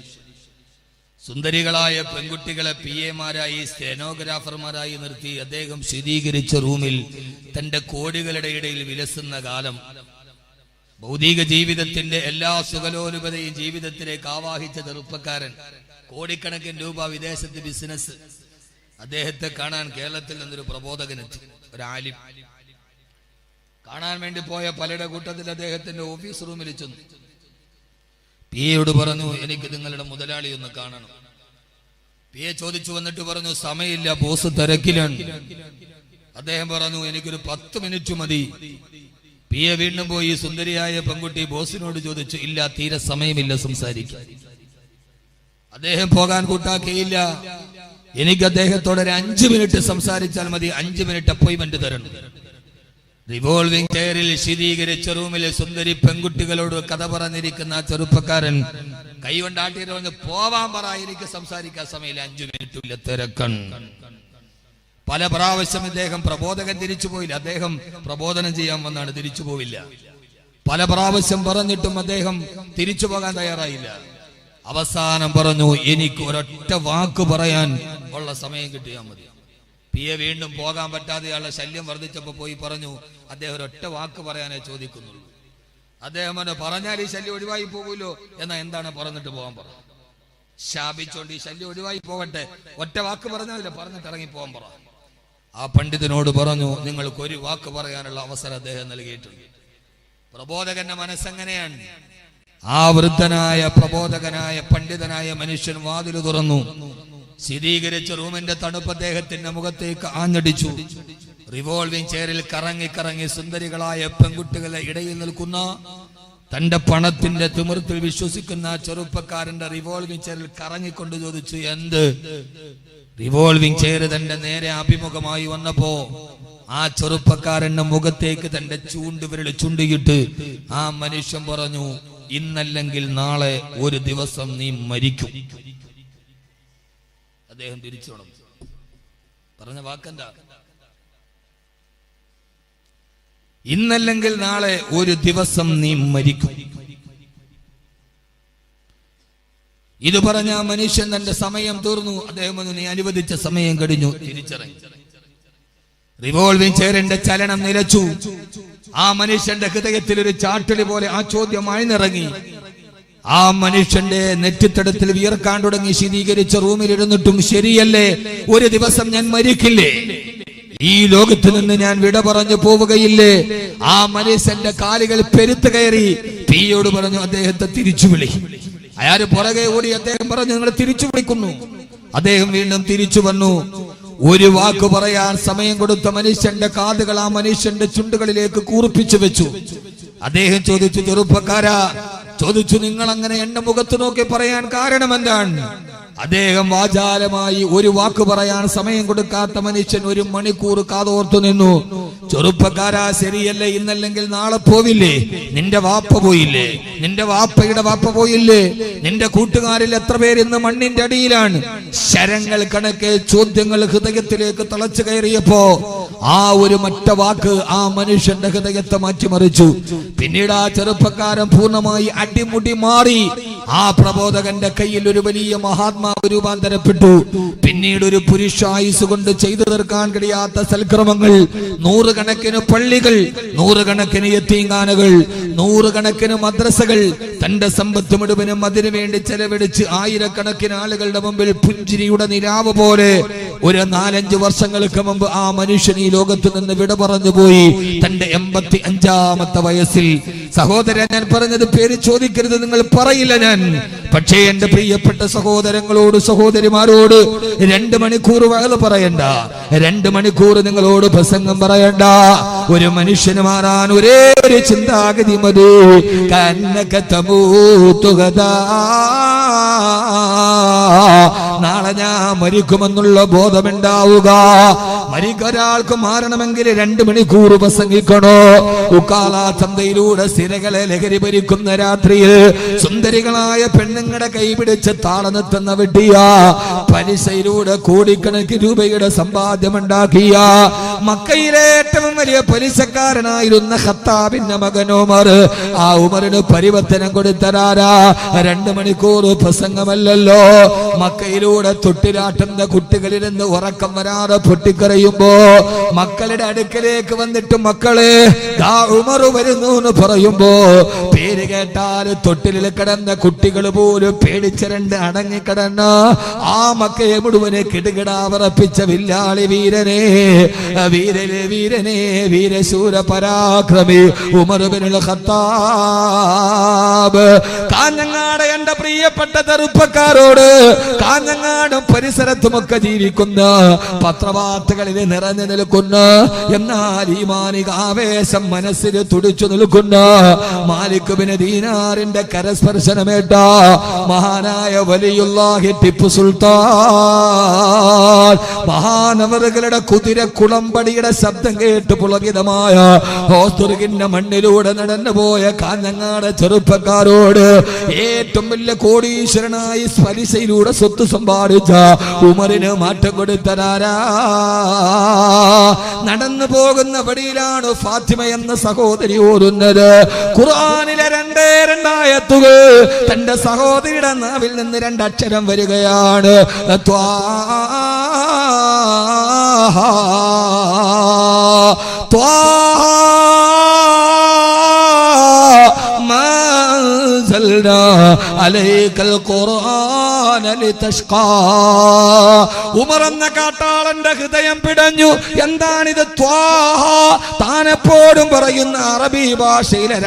സുന്ദരികളായ പെൺകുട്ടികളെ PA-മാരായി, സ്റ്റെനോഗ്രാഫർമാരായി നിർത്തി അദ്ദേഹം ശീതീകരിച്ച റൂമിൽ തന്റെ കോടികളുടെ ഇടയിൽ വിലസുന്ന കാലം. ഭൗതിക ജീവിതത്തിന്റെ എല്ലാ സുഖലോലുപതയും ജീവിതത്തിലേക്ക് ആവാഹിച്ച ചെറുപ്പക്കാരൻ, കോടിക്കണക്കിന് രൂപ വിദേശത്ത് ബിസിനസ്. അദ്ദേഹത്തെ കാണാൻ കേരളത്തിൽ നിന്നൊരു പ്രബോധകനെത്തി, ഒരു ആലിം. കാണാൻ വേണ്ടി പോയ പലരുടെ കൂട്ടത്തിൽ അദ്ദേഹത്തിന്റെ ഓഫീസ് റൂമിൽ ചെന്നു. PA-യോട് പറഞ്ഞു, എനിക്ക് നിങ്ങളുടെ മുതലാളി ഒന്ന് കാണണം. PA ചോദിച്ചു വന്നിട്ട് പറഞ്ഞു, സമയമില്ല, ബോസ് തിരക്കിലാണ്. അദ്ദേഹം പറഞ്ഞു, എനിക്കൊരു 10 മിനിറ്റ് മതി. PA വീണ്ടും പോയി. സുന്ദരിയായ പെൺകുട്ടി ബോസിനോട് ചോദിച്ചു, ഇല്ല, തീരെ സമയമില്ല സംസാരിക്കാൻ. അദ്ദേഹം പോകാൻ കൂട്ടാക്കിയില്ല. എനിക്ക് അദ്ദേഹത്തോട് ഒരു 5 മിനിറ്റ് സംസാരിച്ചാൽ മതി, 5 മിനിറ്റ് അപ്പോയിന്റ്മെന്റ് തരണം. റിവോൾവിംഗ് ചെയറിൽ ശീതീകരിച്ച റൂമിലെ സുന്ദരി പെൺകുട്ടികളോട് കഥ പറഞ്ഞിരിക്കുന്ന ആ ചെറുപ്പക്കാരൻ കൈകൊണ്ടാട്ടിയിട്ട് പറഞ്ഞു, പോവാൻ പറ, എനിക്ക് സംസാരിക്കാൻ സമയമില്ല, 5 മിനിറ്റില്ല, തിരക്കൺ. പല പ്രാവശ്യം ഇദ്ദേഹം പ്രബോധകൻ തിരിച്ചു പോയില്ല. അദ്ദേഹം പ്രബോധനം ചെയ്യാൻ വന്നാണ്, തിരിച്ചു പോവില്ല. പല പ്രാവശ്യം പറഞ്ഞിട്ടും അദ്ദേഹം തിരിച്ചു പോകാൻ തയ്യാറായില്ല. അവസാനം പറഞ്ഞു, എനിക്ക് ഒരൊറ്റ വാക്ക് പറയാൻ ഉള്ള സമയം കിട്ടിയാൽ മതി. PA വീണ്ടും പോകാൻ പറ്റാതെ അയാളുടെ ശല്യം വർദ്ധിച്ചപ്പോ പോയി പറഞ്ഞു, അദ്ദേഹം ഒരൊറ്റ വാക്ക് പറയാനേ ചോദിക്കുന്നുള്ളൂ. അദ്ദേഹം പറഞ്ഞാൽ ഈ ശല്യം ഒഴിവായി പോകൂലോ, എന്നാ എന്താണ് പറഞ്ഞിട്ട് പോകാൻ പറ. ശാപിച്ചോണ്ട് ഈ ശല്യം ഒഴിവായി പോകട്ടെ, ഒറ്റ വാക്ക് പറഞ്ഞാലില്ല, പറഞ്ഞിട്ട് ഇറങ്ങി പോകാൻ പറ. ആ പണ്ഡിതനോട് പറഞ്ഞു, നിങ്ങൾക്ക് ഒരു വാക്ക് പറയാനുള്ള അവസരം അദ്ദേഹം നൽകിയിട്ടുണ്ട്. പ്രബോധകന്റെ മനസ്സെങ്ങനെയാണ്? ആ വൃദ്ധനായ പ്രബോധകനായ പണ്ഡിതനായ മനുഷ്യൻ വാതിൽ തുറന്നു. സ്ഥിരീകരിച്ച റൂമിന്റെ തണുപ്പ് അദ്ദേഹത്തിന്റെ മുഖത്തേക്ക് ആഞ്ഞടിച്ചു. റിവോൾവിംഗ് ചെയറിൽ കറങ്ങി കറങ്ങി സുന്ദരികളായ പെൺകുട്ടികളെ ഇടയിൽ നിൽക്കുന്ന തന്റെ പണത്തിന്റെ തിമിർത്തിൽ വിശ്വസിക്കുന്ന ചെറുപ്പക്കാരന്റെ റിവോൾവിംഗ് ചെയറിൽ കറങ്ങിക്കൊണ്ട് ചോദിച്ചു, എന്ത്? റിവോൾവിംഗ് ചെയർ തന്റെ നേരെ അഭിമുഖമായി വന്നപ്പോ ആ ചെറുപ്പക്കാരന്റെ മുഖത്തേക്ക് തന്റെ ചൂണ്ടുവിരൽ ചുണ്ടിയിട്ട് ആ മനുഷ്യൻ പറഞ്ഞു, ഇന്നല്ലെങ്കിൽ നാളെ ഒരു ദിവസം നീ മരിക്കും. അദ്ദേഹം തിരിച്ചു പറഞ്ഞ വാക്കെന്താ? ഇന്നല്ലെങ്കിൽ നാളെ ഒരു ദിവസം നീ മരിക്കും. ഇത് പറഞ്ഞ മനുഷ്യൻ തന്റെ സമയം തീർന്നു. അദ്ദേഹം നീ അനുവദിച്ച സമയം കഴിഞ്ഞു, തിരിച്ചറിഞ്ഞു. റിവോൾവിംഗ് ചെയറിന്റെ ചലനം നിലച്ചു. ആ മനുഷ്യന്റെ ഹൃദയത്തിൽ ഒരു ചാട്ടലി പോലെ ആ ചോദ്യം ആഴ്ന്നിറങ്ങി. ആ മനുഷ്യന്റെ നെറ്റിത്തടത്തിൽ വിയർക്കാൻ തുടങ്ങി. ശീതീകരിച്ച റൂമിലിരുന്നിട്ടും ശരിയല്ലേ, ഒരു ദിവസം ഞാൻ മരിക്കില്ലേ? ഈ ലോകത്ത് നിന്ന് ഞാൻ വിട പറഞ്ഞു പോവുകയില്ലേ? ആ മനുഷ്യന്റെ കാലുകൾ പെരുത്ത് കയറി. തീയോട് പറഞ്ഞു, അദ്ദേഹത്തെ തിരിച്ചു വിളി. അയാൾ പുറകെ ഓടി. അദ്ദേഹം പറഞ്ഞു, നിങ്ങൾ തിരിച്ചു വിളിക്കുന്നു. അദ്ദേഹം വീണ്ടും തിരിച്ചു വന്നു. ഒരു വാക്ക് പറയാൻ സമയം കൊടുത്ത മനുഷ്യന്റെ കാതുകൾ ആ മനുഷ്യന്റെ ചുണ്ടുകളിലേക്ക് കൂർപ്പിച്ചു വെച്ചു. അദ്ദേഹം ചോദിച്ചു, ചെറുപ്പക്കാരാ, ചോദിച്ചു, നിങ്ങൾ അങ്ങനെ എന്റെ മുഖത്ത് നോക്കി പറയാൻ കാരണം എന്താണ്? അദ്ദേഹം വാചാലമായി ഒരു വാക്ക് പറയാൻ സമയം കൊടുക്കാത്ത മനുഷ്യൻ 1 മണിക്കൂർ കാതോർത്തു നിന്നു. ചെറുപ്പക്കാരാ, ശരിയല്ലേ, ഇന്നല്ലെങ്കിൽ നാളെ പോവില്ലേ? നിന്റെ വാപ്പ പോയില്ലേ? നിന്റെ വാപ്പയുടെ വാപ്പ പോയില്ലേ? നിന്റെ കൂട്ടുകാരിൽ എത്ര പേര് ഇന്ന് മണ്ണിന്റെ അടിയിലാണ്? ശരങ്ങൾ കണക്കെ ചോദ്യങ്ങൾ ഹൃദയത്തിലേക്ക് തളച്ചു കയറിയപ്പോ ആ ഒരു മറ്റ വാക്ക് ആ മനുഷ്യന്റെ ഹൃദയത്തെ മാറ്റിമറിച്ചു. പിന്നീട് ആ ചെറുപ്പക്കാരൻ പൂർണ്ണമായി അടിമുടി മാറി. ആ പ്രബോധകന്റെ കയ്യിൽ ഒരു വലിയ മഹാത്മാവ് രൂപാന്തരപ്പെട്ടു. പിന്നീട് ഒരു പുരുഷായുസ് കൊണ്ട് ചെയ്തു തീർക്കാൻ കഴിയാത്ത സൽക്രമങ്ങൾ, 100 കണക്കിന് പള്ളികൾ, 100 കണക്കിന് യതീംഖാനകൾ, 100 കണക്കിന് മദ്രസകൾ, തന്റെ സമ്പത്ത് മുഴുവനും അതിനുവേണ്ടി ചെലവഴിച്ച് ആയിരക്കണക്കിന് ആളുകളുടെ മുമ്പിൽ പുഞ്ചിരിയുടെ നിലാവ് പോലെ ഒരു 4-5 വർഷങ്ങൾക്ക് മുമ്പ് ആ മനുഷ്യൻ ഈ ലോകത്ത് നിന്ന് വിട പറഞ്ഞു പോയി. തന്റെ 85-ാമത്തെ വയസ്സിൽ. സഹോദരൻ, ഞാൻ പറഞ്ഞത് പേര് ചോദിക്കരുത്, നിങ്ങൾ പറയില്ല ഞാൻ. പക്ഷേ എന്റെ പ്രിയപ്പെട്ട സഹോദരങ്ങളോട് സഹോദരിമാരോട് 2 മണിക്കൂർ വഅദ് പറയണ്ട, 2 മണിക്കൂർ നിങ്ങളോട് പ്രസംഗം പറയണ്ട. ഒരു മനുഷ്യന് മാറാൻ ഒരേ ഒരു ചിന്താഗതി മതി. കന്നക തമൂതു ഗദാ, നാളെ ഞാൻ മരിക്കുമെന്നുള്ള ബോധമുണ്ടാവുക. മരിക്കൊരാൾക്ക് മാറണമെങ്കിൽ 2 മണിക്കൂർ പ്രസംഗിക്കണോ? ഉക്കാല ചന്തയിലൂടെ സ്ഥിരകളെ ലഹരി ഭരിക്കുന്ന രാത്രിയിൽ സുന്ദരികളായ പെണ്ണുങ്ങളുടെ കൈപിടിച്ച് താളനെത്തുന്ന വെട്ടിയ, പലിശയിലൂടെ കോടിക്കണക്കിന് രൂപയുടെ സമ്പാദ്യമുണ്ടാക്കിയ, മക്കയിലെ ഏറ്റവും വലിയ പലിശക്കാരനായിരുന്ന ഖത്താബിന്റെ മകൻ ഉമർ, ആ ഉമറിന് പരിവർത്തനം കൊടുത്തരാരാ? 2 മണിക്കൂർ പ്രസംഗമല്ലല്ലോ. മക്കയിലൂടെ തൊട്ടിലാട്ടുന്ന കുട്ടികളിരുന്ന് ഉറക്കം വരാതെ പൊട്ടിക്കരയുമ്പോ മക്കളുടെ അടുക്കലേക്ക് വന്നിട്ട്, മക്കളെ ദാ ഉമർ വരുന്നു എന്ന് പറയുമ്പോ പേര് കേട്ടാൽ തൊട്ടിലിൽ കിടന്ന കുട്ടികൾ പോലും പേടിച്ചിരണ്ട് അടങ്ങിക്കിടന്ന ആ മക്കയെ മുഴുവനെ കിടുകിടാ വിറപ്പിച്ച വില്ലാളി വീരനെ, വീരനെ വീരനെ വീരശൂര പരാക്രമി ഉമർ ഇബ്നുൽ ഖത്താബ്. കാഞ്ഞങ്ങാട് എന്റെ പ്രിയപ്പെട്ട ചെറുപ്പക്കാരോട്, കാഞ്ഞങ്ങാടും പരിസരത്തുമൊക്കെ ജീവിക്കുന്ന പത്രവാർത്തകളിൽ നിറഞ്ഞു നിൽക്കുന്ന, എന്നാൽ ഈ മാനിക ആവേശം മനസ്സിൽ തുടിച്ചു നിൽക്കുന്ന, മാലിക് ബിൻ ദീനാറിന്റെ കരസ്പർശനമേറ്റ മഹാനായ വലിയുല്ലാഹി ടിപ്പു സുൽത്താൻ, മഹാനവറുകളുടെ കുതിര കുളമ്പടിയുടെ ശബ്ദം കേട്ട് പുളകിതമായ ഹോസ്തുർഗിന്റെ മണ്ണിലൂടെ നടന്നുപോയ കാഞ്ഞങ്ങാട് ചെറുപ്പക്കാരോട്, ഏറ്റവും വലിയ കോടീശ്വരനായി പലിശയിലൂടെ സ്വത്ത് സമ്പാദിച്ച ഉമറിന് മാറ്റം കൊടുത്തരാരാ? നടന്നു പോകുന്ന വഴിയിലാണ് ഫാത്തിമ എന്ന സഹോദരി ഓതുന്നത്. ഖുർആനിലെ 2 ആയത്തുകൾ തന്റെ സഹോദരിയുടെ നാവിൽ നിന്ന് 2 അക്ഷരം വരികയാണ്. അലൈക്കൽ ഖുർആന ലിതഷ്ഖാ. ഉമർ എന്ന കാട്ടാളന്റെ ഹൃദയം പിടഞ്ഞു. എന്താണിത്? ത്വാഹ. താനെപ്പോഴും പറയുന്ന അറബി ഭാഷയിലെ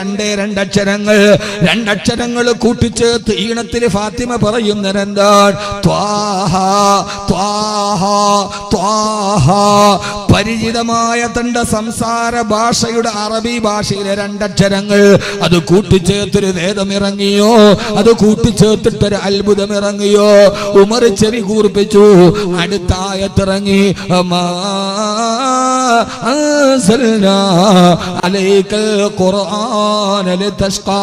രണ്ടക്ഷരങ്ങൾ കൂട്ടിച്ചേർത്ത് ഈണത്തിൽ ഫാത്തിമ പറയുന്നതെന്താണ്? ത്വാഹ ത്വാഹ ത്വാഹ. പരിചിതമായ തന്റെ സംസാര ഭാഷയുടെ അറബി ഭാഷയിലെ രണ്ടക്ഷരങ്ങൾ അത് കൂട്ടിച്ചേർത്തൊരു വേദമിറങ്ങിയോ, അത് കൂട്ടിച്ചേർത്തിട്ടൊരു അത്ഭുതമിറങ്ങിയോ. ഉമർ ചെവി കൂർപ്പിച്ചു. അടുത്ത ആയത്തിറങ്ങി. അൻസൽനാ അലൈക്കൽ ഖുർആന ലിതഷ്ഖാ.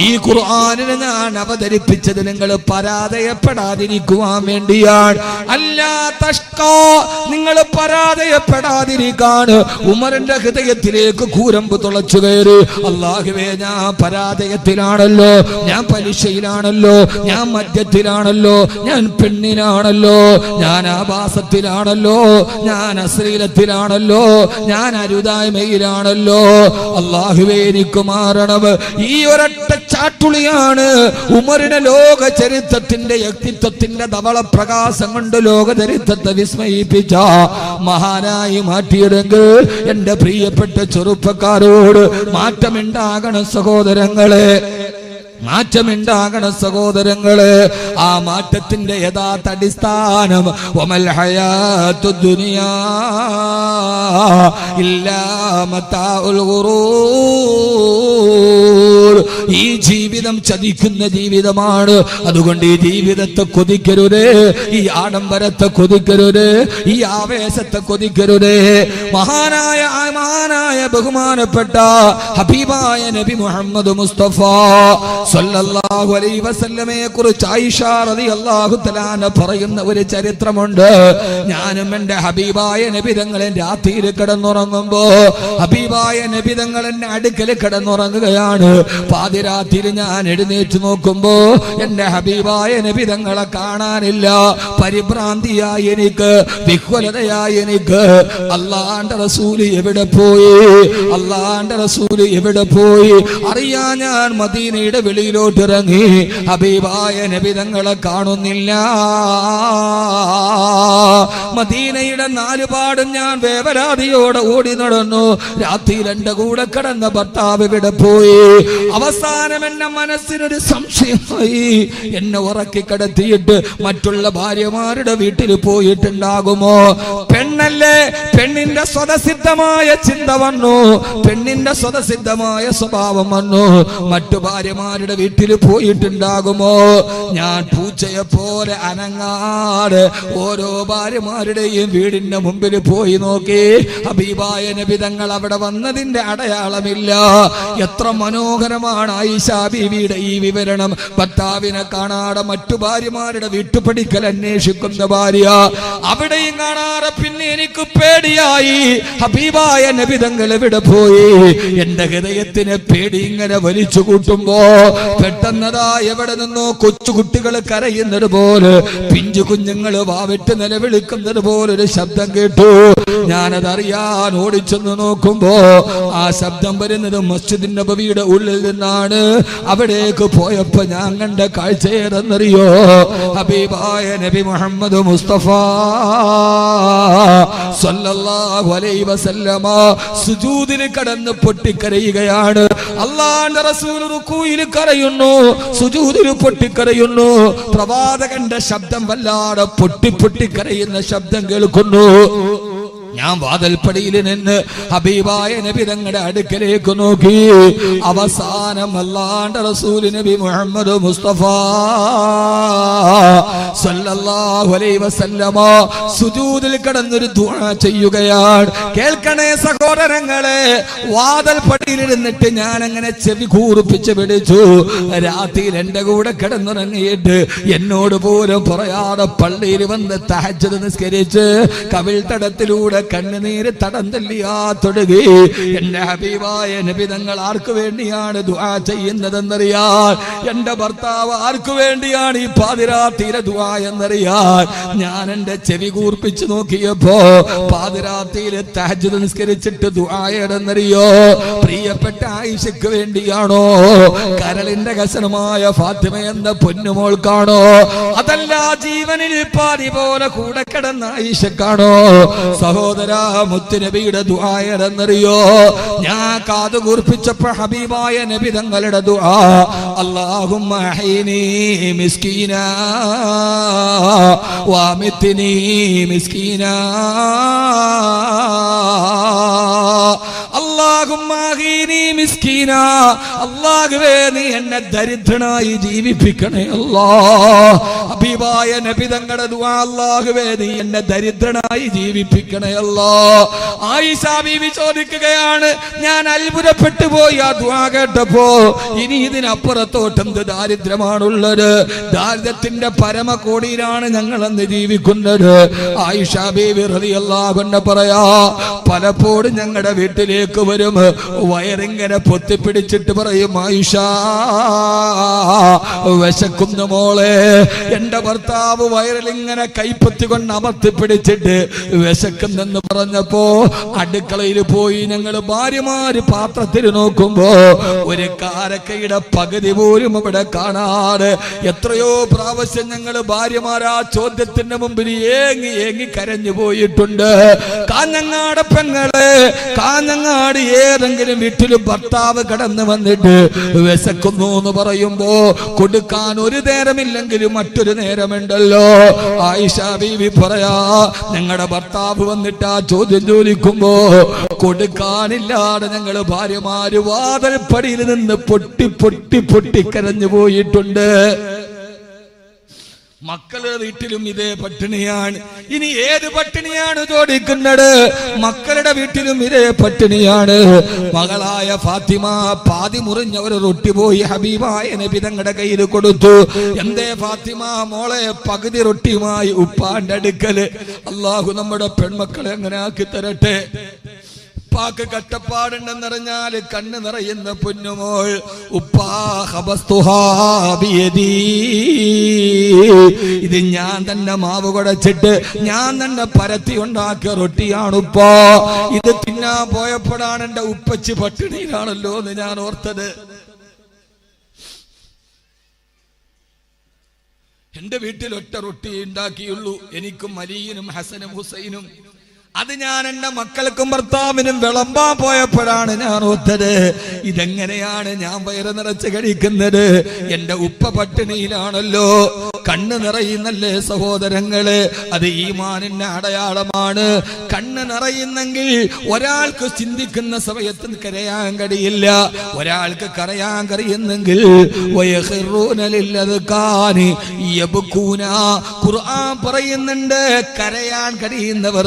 ഈ ഖുർആനിനെ ഞാൻ അവതരിപ്പിച്ചത് നിങ്ങൾ പരാജയപ്പെടാതിരിക്കുവാൻ വേണ്ടിയാണ്. അല്ലാ തഷ്ഖാ, നിങ്ങൾ പരാജയപ്പെടാതിരിക്കാൻ. ഉമറിന്റെ ഹൃദയത്തിലേക്ക് കൂരമ്പ് തുളച്ചു കയറി. അല്ലാഹുവേ, ഞാൻ പരാജയത്തിലാണല്ലോ, ഞാൻ പലിശയിലാണല്ലോ, ഞാൻ മദ്യത്തിലാണല്ലോ, ഞാൻ പെണ്ണിനാണല്ലോ, ഞാൻ ആഭാസത്തിലാണല്ലോ, ഞാൻ അശ്ലീലത്തിലാണല്ലോ, ഞാൻ അരുതായ്മയിലാണല്ലോ. അല്ലാഹുവേ, എനിക്ക് മാറണം. ഈ ഒരൊറ്റ ചാട്ടുളിയാണ് ഉമറിന്റെ ലോക ചരിത്രത്തിന്റെ വ്യക്തിത്വത്തിന്റെ ധവള പ്രകാശം കൊണ്ട് ലോക ചരിത്രത്തെ വിസ്മയിപ്പിച്ച മഹാനായി മാറ്റിയെടുക്ക്. എന്റെ പ്രിയപ്പെട്ട ചെറുപ്പക്കാരോട് മാറ്റമുണ്ടാകണം സഹോദരങ്ങളെ, മാറ്റമുണ്ടാകണം സഹോദരങ്ങളെ. ആ മാറ്റത്തിന്റെ യഥാർത്ഥ അടിസ്ഥാനം വമൽ ഹയാത്തുദ് ദുനിയാ ഇല്ലാ മതാഉൽ ഗുറൂർ. ഈ ജീവിതം ചതിക്കുന്ന ജീവിതമാണ്. അതുകൊണ്ട് ഈ ജീവിതത്തെ കൊതിക്കരുത്, ഈ ആഡംബരത്തെ കൊതിക്കരുത്, ഈ ആവേശത്തെ കൊതിക്കരുത്. മഹാനായ ബഹുമാനപ്പെട്ട ഹബീബായ നബി മുഹമ്മദ് മുസ്തഫ സല്ലല്ലാഹു അലൈഹി വസല്ലമയെ കുറിച്ച് ആയിഷ റളിയല്ലാഹു തആല പറയുന്ന ഒരു ചരിത്രമുണ്ട്. ഞാനും എന്റെ ഹബീബായ നബി തങ്ങളെ രാത്രിയിൽ കിടന്നുറങ്ങുമ്പോ ഹബീബായ നബി തങ്ങൾ എന്നെ അടുക്കൽ കിടന്നുറങ്ങുകയാണ്. പാതിരാത്രിയിൽ ഞാൻ എഴുന്നേറ്റ് നോക്കുമ്പോ എന്റെ ഹബീബായ നബി തങ്ങളെ കാണാനില്ല. പരിഭ്രാന്തിയായി എനിക്ക്, വിഹ്വലതയായി എനിക്ക്. അല്ലാഹുവിന്റെ റസൂൽ എവിടെ പോയി? അല്ലാഹുവിന്റെ റസൂൽ എവിടെ പോയി? അറിയാൻ ഞാൻ മദീനയുടെ വെളിയിലോട്ട് ഇറങ്ങി. ഹബീബായ നബി തങ്ങളെ കാണുന്നില്ല. മദീനയുടെ നാലുപാടും ഞാൻ വേവലാതിയോടെ ഓടി നടന്നു. രാത്രിയിൽ എന്റെ കൂടെ കിടന്ന ഭർത്താവ് ഇവിടെ പോയി. അവസാനം എന്റെ മനസ്സിനൊരു സംശയമായി. എന്നെ ഉറക്കി കിടത്തിയിട്ട് മറ്റുള്ള ഭാര്യമാരുടെ വീട്ടിൽ പോയിട്ടുണ്ടാകുമോ? പെണ്ണല്ലേ, പെണ്ണിന്റെ സ്വതസിദ്ധമായ ചിന്ത വന്നു, പെണ്ണിന്റെ സ്വതസിദ്ധമായ സ്വഭാവം വന്നു. മറ്റു ഭാര്യമാരുടെ വീട്ടിൽ പോയിട്ടുണ്ടാകുമോ? ഞാൻ പൂച്ചയെ പോലെ അനങ്ങാട് ഓരോ ഭാര്യമാരുടെയും വീടിന്റെ മുമ്പിൽ പോയി നോക്കി. ഹബീബായ നബി തങ്ങൾ അവിടെ വന്നതിന്റെ അടയാളമില്ല. എത്ര മനോഹരമാണ് ആയിഷ ബീവിയുടെ ഈ വിവരണം. ഭർത്താവിനെ കാണാതെ മറ്റു ഭാര്യമാരുടെ വീട്ടുപടിക്കൽ അന്വേഷിക്കുന്ന ഭാര്യ, അവിടെയും കാണാതെ. പിന്നെ എനിക്ക് പേടിയായി. ഹബീബായ നബി തങ്ങൾ എവിടെ പോയി? എന്റെ ഹൃദയത്തിനെ പേടി ഇങ്ങനെ വലിച്ചു കൂട്ടുമ്പോ പെട്ടെന്നതാ എവിടെ നിന്നോ കൊച്ചുകുട്ടികൾ കരയുന്നത് പോലെ, പിഞ്ചു കുഞ്ഞുങ്ങൾ വാവിട്ട് നിലവിളിക്കുന്നത് പോലൊരു ശബ്ദം കേട്ടു. ഞാനതറിയാൻ ഓടിച്ചെന്ന് നോക്കുമ്പോ ആ ശബ്ദം വരുന്നത് മസ്ജിദ് നബവിയുടെ ഉള്ളിൽ നിന്നാണ്. അവിടേക്ക് പോയപ്പോ ഞാൻ കണ്ട കാഴ്ച ഏതെന്നറിയോ? ഹബീബായ നബി മുഹമ്മദ് മുസ്തഫ സല്ലല്ലാഹു അലൈഹി വസല്ലമ സുജൂദിൽ കടന്ന് പൊട്ടിക്കരയുകയാണ്. അല്ലാഹുവിന്റെ റസൂൽ റുകൂയിൽ കരയുന്നു, സുജൂദിൽ പൊട്ടിക്കരയുന്നു. പ്രവാചകന്റെ ശബ്ദം വല്ലാതെ പൊട്ടിക്കരയുന്ന ശബ്ദം കേൾക്കുന്നു. ഞാൻ വാതിൽപ്പടിയിൽ നിന്ന് ഹബീബായ നബി തങ്ങളുടെ അടുക്കലേക്ക് നോക്കി. അവസാനം അല്ലാഹുവിന്റെ റസൂൽ നബി മുഹമ്മദ് മുസ്തഫ സല്ലല്ലാഹു അലൈഹി വസല്ലമ സുജൂദിൽ കിടന്നൊരു ദുആ ചെയ്യുകയാണ്. കേൾക്കണേ സഹോദരങ്ങളെ, വാതിൽപ്പടിയിൽ ഇരുന്നിട്ട് ഞാൻ അങ്ങനെ ചെവി കൂർപ്പിച്ച് പിടിച്ചു. രാത്രിയിൽ എന്റെ കൂടെ കിടന്നുറങ്ങിയിട്ട് എന്നോട് പോലും പറയാതെ പള്ളിയിൽ വന്ന് തഹജ്ജുദ് നിസ്കരിച്ച് കവിൾത്തടത്തിലൂടെ കണ്ണുനീര് തടം തല്ലിയാത്തൊടുകി. എന്റെ ഹബീബായ നബി തങ്ങൾ ആർക്കു വേണ്ടിയാണ് ദുആ ചെയ്യുന്നതെന്നറിയാൻ, എന്റെ ഭർത്താവ് ആർക്കു വേണ്ടിയാണ് ഈ പാതിരാത്രിയിലെ ദുആ എന്നറിയാൻ ഞാൻ എന്റെ ചെവി കൂർപ്പിച്ചു നോക്കിയപ്പോ പാതിരാത്രിയിലെ തഹജ്ജുദ് നിസ്കരിച്ചിട്ട് ദുആയെന്നറിയോ പ്രിയപ്പെട്ട ആയിഷയ്ക്ക് വേണ്ടിയാണോ? കരളിന്റെ കഷണമായ ഫാത്തിമ എന്ന പൊന്നുമോൾക്കാണോ? അതല്ല ജീവനിൽ പാതി പോലെ കൂടെ കിടന്ന ആയിഷക്കാണോ? സഹോദരാ, മുത്തുനബിയുടെ ദുആയെന്നറിയോ? ഞാൻ കാതു കൂർപ്പിച്ചപ്പോ ഹബീബായ നബി തങ്ങളുടെ ദുആ, അല്ലാഹുമ്മ അഹീനി മിസ്കീനാ വഅമിത്നി മിസ്കീനാ, അല്ലാഹുമ്മ അഹീനി മിസ്കീനാ, അല്ലാഹുവേ നീ എന്നെ ദരിദ്രനായി ജീവിപ്പിക്കണേ അല്ലാഹ്. ഹബീബായ നബി തങ്ങളുടെ ദുആ, അല്ലാഹുവേ നീ എന്നെ ദരിദ്രനായി ജീവിപ്പിക്കണേ അല്ലാഹ്. ആയിഷ ബീവി ചോദിക്കുകയാണ്, ഞാൻ അത്ഭുതപ്പെട്ടു പോയി ആ ദുആ കേട്ടപ്പോ. ഇനി ഇതിനപ്പുറത്തോട്ട് എന്ത് ദാരിദ്ര്യമാണുള്ളത്? ദാരിദ്ര്യത്തിന്റെ പരമകോടിയിലാണ് ഞങ്ങൾ അന്ന് ജീവിക്കുന്നത്. ആയിഷ ബീവി റളിയല്ലാഹു അൻഹ പറയാ, പലപ്പോഴും ഞങ്ങളുടെ വീട്ടിലേക്ക് വരും, വയറിങ്ങനെ പൊത്തിപ്പിടിച്ചിട്ട് പറയും, ആയിഷ വിശക്കുന്ന മോളെ. എന്റെ ഭർത്താവ് വയറിലിങ്ങനെ കൈപ്പത്തി കൊണ്ട് അമർത്തിപ്പിടിച്ചിട്ട് വിശക്കുന്നെന്ന് പറഞ്ഞപ്പോ അടുക്കളയിൽ പോയി ഞങ്ങൾ ഭാര്യമാര് പാത്രത്തിൽ നോക്കുമ്പോ ഒരു കാരക്കയുടെ പകുതി പോലും അവിടെ കാണാറ്. എത്രയോ പ്രാവശ്യം ഞങ്ങൾ ഭാര്യമാരാ ചോദ്യത്തിന്റെ മുമ്പിൽ ഏങ്ങി ഏങ്ങി കരഞ്ഞു പോയിട്ടുണ്ട്. കാഞ്ഞങ്ങാട് പെങ്ങള്, കാഞ്ഞങ്ങാട് ഏതെങ്കിലും വീട്ടിലും ഭർത്താവ് കടന്നു വന്നിട്ട് വിശക്കുന്നു എന്ന് പറയുമ്പോ കൊടുക്കാൻ ഒരു നേരമില്ലെങ്കിലും മറ്റൊരു നേരമുണ്ടല്ലോ. ആയിഷ ബീവി പറയാ, ഞങ്ങളുടെ ഭർത്താവ് വന്നിട്ട് ആ ചോദ്യം ചോദിക്കുമ്പോ കൊടുക്കാനില്ലാതെ ഞങ്ങൾ ഭാര്യമാര് വാതിൽപ്പടിയിൽ നിന്ന് പൊട്ടി പൊട്ടി പൊട്ടി കരഞ്ഞു പോയിട്ടുണ്ട്. മക്കളുടെ വീട്ടിലും ഇതേ പട്ടിണിയാണ്. ഇനി ഏത് പട്ടിണിയാണ് ചോദിക്കുന്നത്? മക്കളുടെ വീട്ടിലും ഇതേ പട്ടിണിയാണ്. മകളായ ഫാത്തിമ പാതി മുറിഞ്ഞ ഒരു റൊട്ടി പോയി ഹബീബായ നബി തങ്ങളുടെ കയ്യിൽ കൊടുത്തു. എന്തേ ഫാത്തിമ മോളെ പകുതി റൊട്ടിയുമായി ഉപ്പാന്റെ അടുക്കല്? അള്ളാഹു നമ്മുടെ പെൺമക്കളെ അങ്ങനെ ആക്കി തരട്ടെ. ഉപ്പാക്ക് കട്ടപ്പാടുണ്ടെന്നറിഞ്ഞാല് കണ്ണ് നിറയുന്ന പൊന്നുമോൾ, ഉപ്പാ ഖബസ്തുഹാ ബിയദീ, ഇത് ഞാൻ തന്നെ മാവ് കുഴച്ചിട്ട് ഞാൻ തന്നെ പരത്തി ഉണ്ടാക്കിയ റൊട്ടിയാണുപ്പാ. ഇത് തിന്നാൻ പോയപ്പോഴാണ് എന്റെ ഉപ്പച്ചി പട്ടിണിയിലാണല്ലോ എന്ന് ഞാൻ ഓർത്തത്. എന്റെ വീട്ടിൽ ഒറ്റ റൊട്ടി ഉണ്ടാക്കിയുള്ളൂ, എനിക്കും അലിയിനും ഹസനും ഹുസൈനും. അത് ഞാൻ എന്റെ മക്കൾക്കും ഭർത്താവിനും വിളമ്പാൻ പോയപ്പോഴാണ് ഞാൻ ഓർത്തത്, ഇതെങ്ങനെയാണ് ഞാൻ വയറ് നിറച്ച് കഴിക്കുന്നത്? എന്റെ ഉപ്പ പട്ടിണിയിലാണല്ലോ. കണ്ണ് നിറയുന്നല്ലേ സഹോദരങ്ങള്? അത് ഈമാനിന്റെ അടയാളമാണ്. കണ്ണ് നിറയുന്നെങ്കിൽ ഒരാൾക്ക് ചിന്തിക്കുന്ന സമയത്ത് കരയാൻ കഴിയില്ല. ഒരാൾക്ക് കരയാൻ കഴിയുന്നെങ്കിൽ ഖുർആൻ പറയുന്നുണ്ട്, കരയാൻ കഴിയുന്നവർ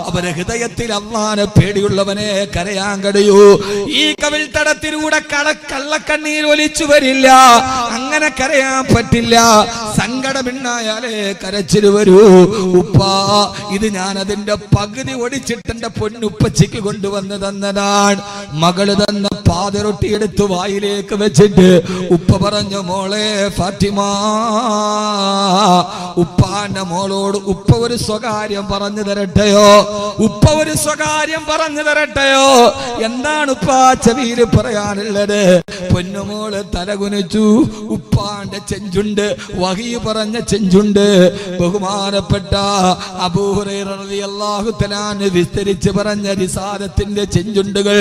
അവരെ ഹൃദയത്തിൽ അല്ലാഹുവിനെ പേടിയുള്ളവനെ കരയാൻ കഴിയൂ. ഈ കവിൽ തടത്തിലൂടെ കള്ളക്കണ്ണീർ ഒലിച്ചു വരില്ല. അങ്ങനെ കരയാൻ പറ്റില്ല. സങ്കടമിണ്ടായാലേ കരച്ചിൽ വരൂ. ഉപ്പാ, ഇത് ഞാൻ അതിന്റെ പകുതി ഒടിച്ചിട്ട് എന്റെ പൊന്നുപ്പച്ചയ്ക്ക് കൊണ്ടുവന്ന് തന്നതാണ്. മകള് തന്ന പാതിരൊട്ടി എടുത്ത് വായിലേക്ക് വെച്ചിട്ട് ഉപ്പ പറഞ്ഞു, മോളെ ഫാത്തിമ, ഉപ്പാന്റെ മോളോട് ഉപ്പ ഒരു സ്വകാര്യം പറഞ്ഞു തരട്ടെയോ? ഉപ്പ ഒരു സ്വകാര്യം പറഞ്ഞു തരട്ടെയോ? എന്താണ് ഉപ്പ ചെവിയിൽ പറയാനുള്ളത്? പൊന്നുമോള് തലകുനിച്ചു. ഉപ്പാന്റെ ചെഞ്ചുണ്ട്, വഹീ പറഞ്ഞ ചെഞ്ചുണ്ട്. ബഹുമാനപ്പെട്ട അബൂ ഹുറൈറ റളിയല്ലാഹു തആല അൻഹു വിസ്തരിച്ച് പറഞ്ഞ റിസാലത്തിന്റെ ചെഞ്ചുണ്ടുകൾ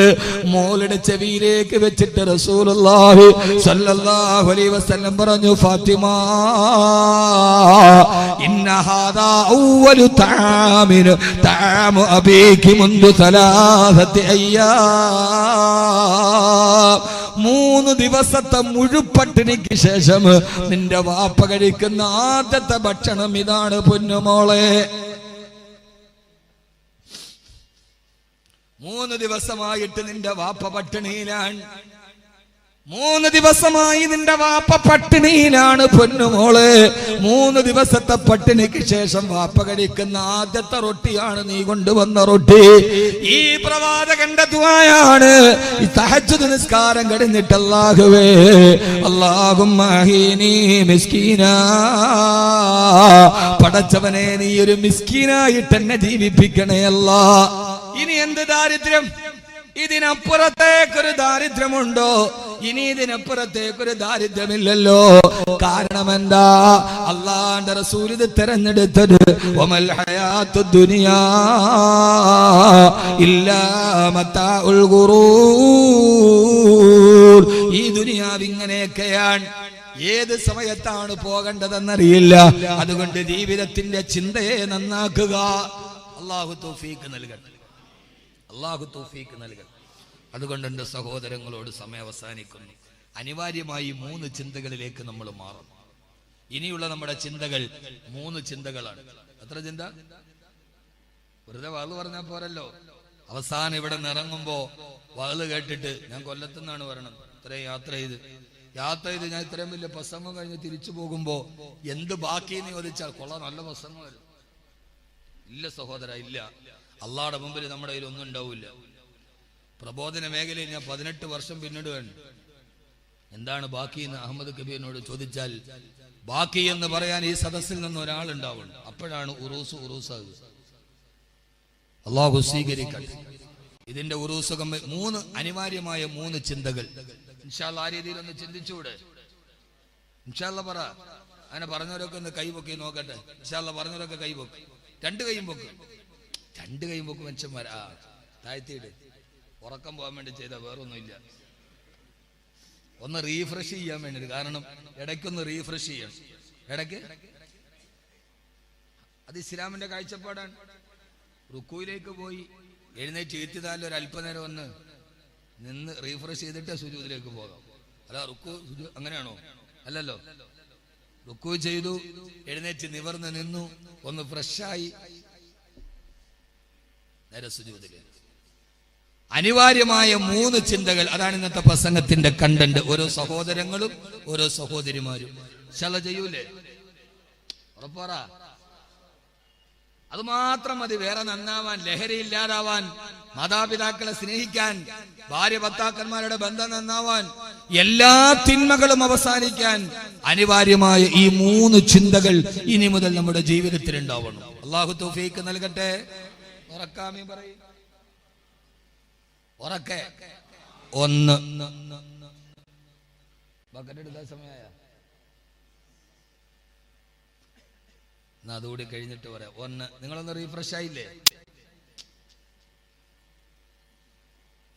മോളുടെ ചെവിയിലേക്ക് വെച്ചിട്ട് റസൂലുള്ളാഹി സ്വല്ലല്ലാഹു അലൈഹി വസല്ലം പറഞ്ഞു, ഫാത്തിമ, ഇന്ന ഹാദാ അവ്വലു തആമിൻ തആമു അബീകി മുൻദു സലാസത്തി അയ്യാം. 3 ദിവസത്തെ മുഴുപട്ടിണിക്ക് ശേഷം നിന്റെ വാപ്പ കഴിക്കുന്ന ആദ്യത്തെ ഭക്ഷണം ഇതാണ് പൊന്നുമോളെ. 3 ദിവസമായിട്ട് നിന്റെ വാപ്പ പട്ടിണിയിലാണ്. 3 ദിവസമായി നിന്റെ വാപ്പ പട്ടിണിയിലാണ് പൊന്നുമോള്. 3 ദിവസത്തെ പട്ടിണിക്ക് ശേഷം വാപ്പ കഴിക്കുന്ന ആദ്യത്തെ റൊട്ടിയാണ് നീ കൊണ്ടുവന്ന റൊട്ടി. ഈ പ്രവാചകന്റെ ദുആയാണ്. ഈ തഹജ്ജുദ് നിസ്കാരം കഴിഞ്ഞിട്ട് അല്ലാഹുവേ അല്ലാഹുമ്മ അഹീനി മിസ്കീനാ, പടച്ചവനെ നീ ഒരു മിസ്കീനായിട്ട് എന്നെ ജീവിപ്പിക്കണേ അല്ലാ. ഇനി എന്ത് ദാരിദ്ര്യം? ഇതിനപ്പുറത്തേക്കൊരു ദാരിദ്ര്യമുണ്ടോ? ഇനി ഇതിനപ്പുറത്തേക്കൊരു ദാരിദ്ര്യമില്ലല്ലോ. കാരണം എന്താ? അല്ലാഹുവിന്റെ റസൂൽ ഇത് തെരഞ്ഞെടുത്തത് വമൽ ഹയാത്തുദ് ദുനിയാ ഇല്ലാ മതാഉൽ ഗുറൂർ. ഈ ദുനിയാവ് ഇങ്ങനെയൊക്കെയാണ്. ഏത് സമയത്താണ് പോകേണ്ടതെന്നറിയില്ല. അതുകൊണ്ട് ജീവിതത്തിന്റെ ചിന്തയെ നന്നാക്കുക. അല്ലാഹു തൗഫീഖ് നൽകട്ടെ. അല്ലാഹു തൗഫീഖ് നൽകട്ടെ. അതുകൊണ്ട് എൻ്റെ സഹോദരങ്ങളോട് സമയം അവസാനിക്കുന്നു. അനിവാര്യമായി 3 ചിന്തകളിലേക്ക് നമ്മൾ മാറും. ഇനിയുള്ള നമ്മുടെ ചിന്തകൾ 3 ചിന്തകളാണ്. എത്ര ചിന്ത? വെറുതെ വാള് പറഞ്ഞാൽ പോരല്ലോ. അവസാനം ഇവിടെ നിറങ്ങുമ്പോ വാള് കേട്ടിട്ട് ഞാൻ കൊല്ലത്തുനിന്നാണ് വരണത്, ഇത്രയും യാത്ര ചെയ്ത് ഞാൻ ഇത്രയും വലിയ പ്രസംഗം കഴിഞ്ഞ് തിരിച്ചു പോകുമ്പോ എന്ത് ബാക്കിയെന്ന് ചോദിച്ചാൽ കൊള്ളാം, നല്ല പ്രസംഗമായിരുന്നു. ഇല്ല സഹോദര, ഇല്ല. അള്ളാഹുടെ മുമ്പിൽ നമ്മുടെ കയ്യിൽ ഒന്നും ഉണ്ടാവില്ല. പ്രബോധന മേഖലയിൽ ഞാൻ 18 വർഷം പിന്നിടുകയാണ്. എന്താണ് ബാക്കി എന്ന് അഹമ്മദ് കബീറിനോട് ചോദിച്ചാൽ, ബാക്കി എന്ന് പറയാൻ ഈ സദസ്സിൽ നിന്ന് ഒരാളുണ്ടാവും. അപ്പോഴാണ് ഉറൂസാകുക. അള്ളാഹു സ്വീകരിക്കട്ടെ. ഇതിന്റെ ഉറൂസ് 3 അനിവാര്യമായ 3 ചിന്തകൾ. ഇൻഷാ അല്ലാഹ് ആ രീതിയിൽ ഒന്ന് ചിന്തിച്ചൂടെ? ഇൻഷാ അല്ലാഹ് പറ. അങ്ങനെ പറഞ്ഞവരൊക്കെ ഒന്ന് കൈപൊക്കി നോക്കട്ടെ. ഇൻഷാ അല്ലാഹ് പറഞ്ഞവരൊക്കെ കൈപൊക്കി. 2 കൈയും പൊക്ക്. 2 കൈയും പൊക്ക് മനുഷ്യന്മാർ. താഴ്ത്തിയിട്ട് ഉറക്കം പോകാൻ വേണ്ടി ചെയ്ത വേറൊന്നുമില്ല. ഒന്ന് റീഫ്രഷ് ചെയ്യാൻ വേണ്ടി. കാരണം ഇടയ്ക്കൊന്ന് റീഫ്രഷ് ചെയ്യണം. ഇടയ്ക്ക് അത് ഇസ്ലാമിന്റെ കാഴ്ചപ്പാടാണ്. റുക്കൂയിലേക്ക് പോയി എഴുന്നേറ്റ് ഇരുത്തിതാൽ ഒരു അല്പനേരം ഒന്ന് നിന്ന് റീഫ്രഷ് ചെയ്തിട്ട് സുജൂദിലേക്ക് പോകാം. അല്ല റുക്കു അങ്ങനെയാണോ? അല്ലല്ലോ. റുക്കു ചെയ്തു, എഴുന്നേറ്റ് നിവർന്ന് നിന്നു, ഒന്ന് ഫ്രഷായി നേരെ സുജൂദിലേക്ക്. അനിവാര്യമായ 3 ചിന്തകൾ. അതാണ് ഇന്നത്തെ പ്രസംഗത്തിന്റെ കണ്ടന്റ്. ഓരോ സഹോദരങ്ങളും ഓരോ സഹോദരിമാരും ശല ചെയ്യൂലേ? ഉറപ്പാറ. അത് മാത്രം മതി. വേറെ നന്നാവാൻ, ലഹരി ഇല്ലാതാവാൻ, മാതാപിതാക്കളെ സ്നേഹിക്കാൻ, ഭാര്യ ഭർത്താക്കന്മാരുടെ ബന്ധം നന്നാവാൻ, എല്ലാ തിന്മകളും അവസാനിക്കാൻ അനിവാര്യമായ ഈ 3 ചിന്തകൾ ഇനി മുതൽ നമ്മുടെ ജീവിതത്തിൽ ഉണ്ടാവണം. അല്ലാഹു തൗഫീഖ് നൽകട്ടെ. ഉറക്കാമി പറയും. ഉറക്കെ 1. ബക്കറ്റ് എടുക്കാൻ സമയമായ അതുകൂടി കഴിഞ്ഞിട്ട് പറയാം. 1. നിങ്ങളൊന്ന് റീഫ്രഷ് ആയില്ലേ?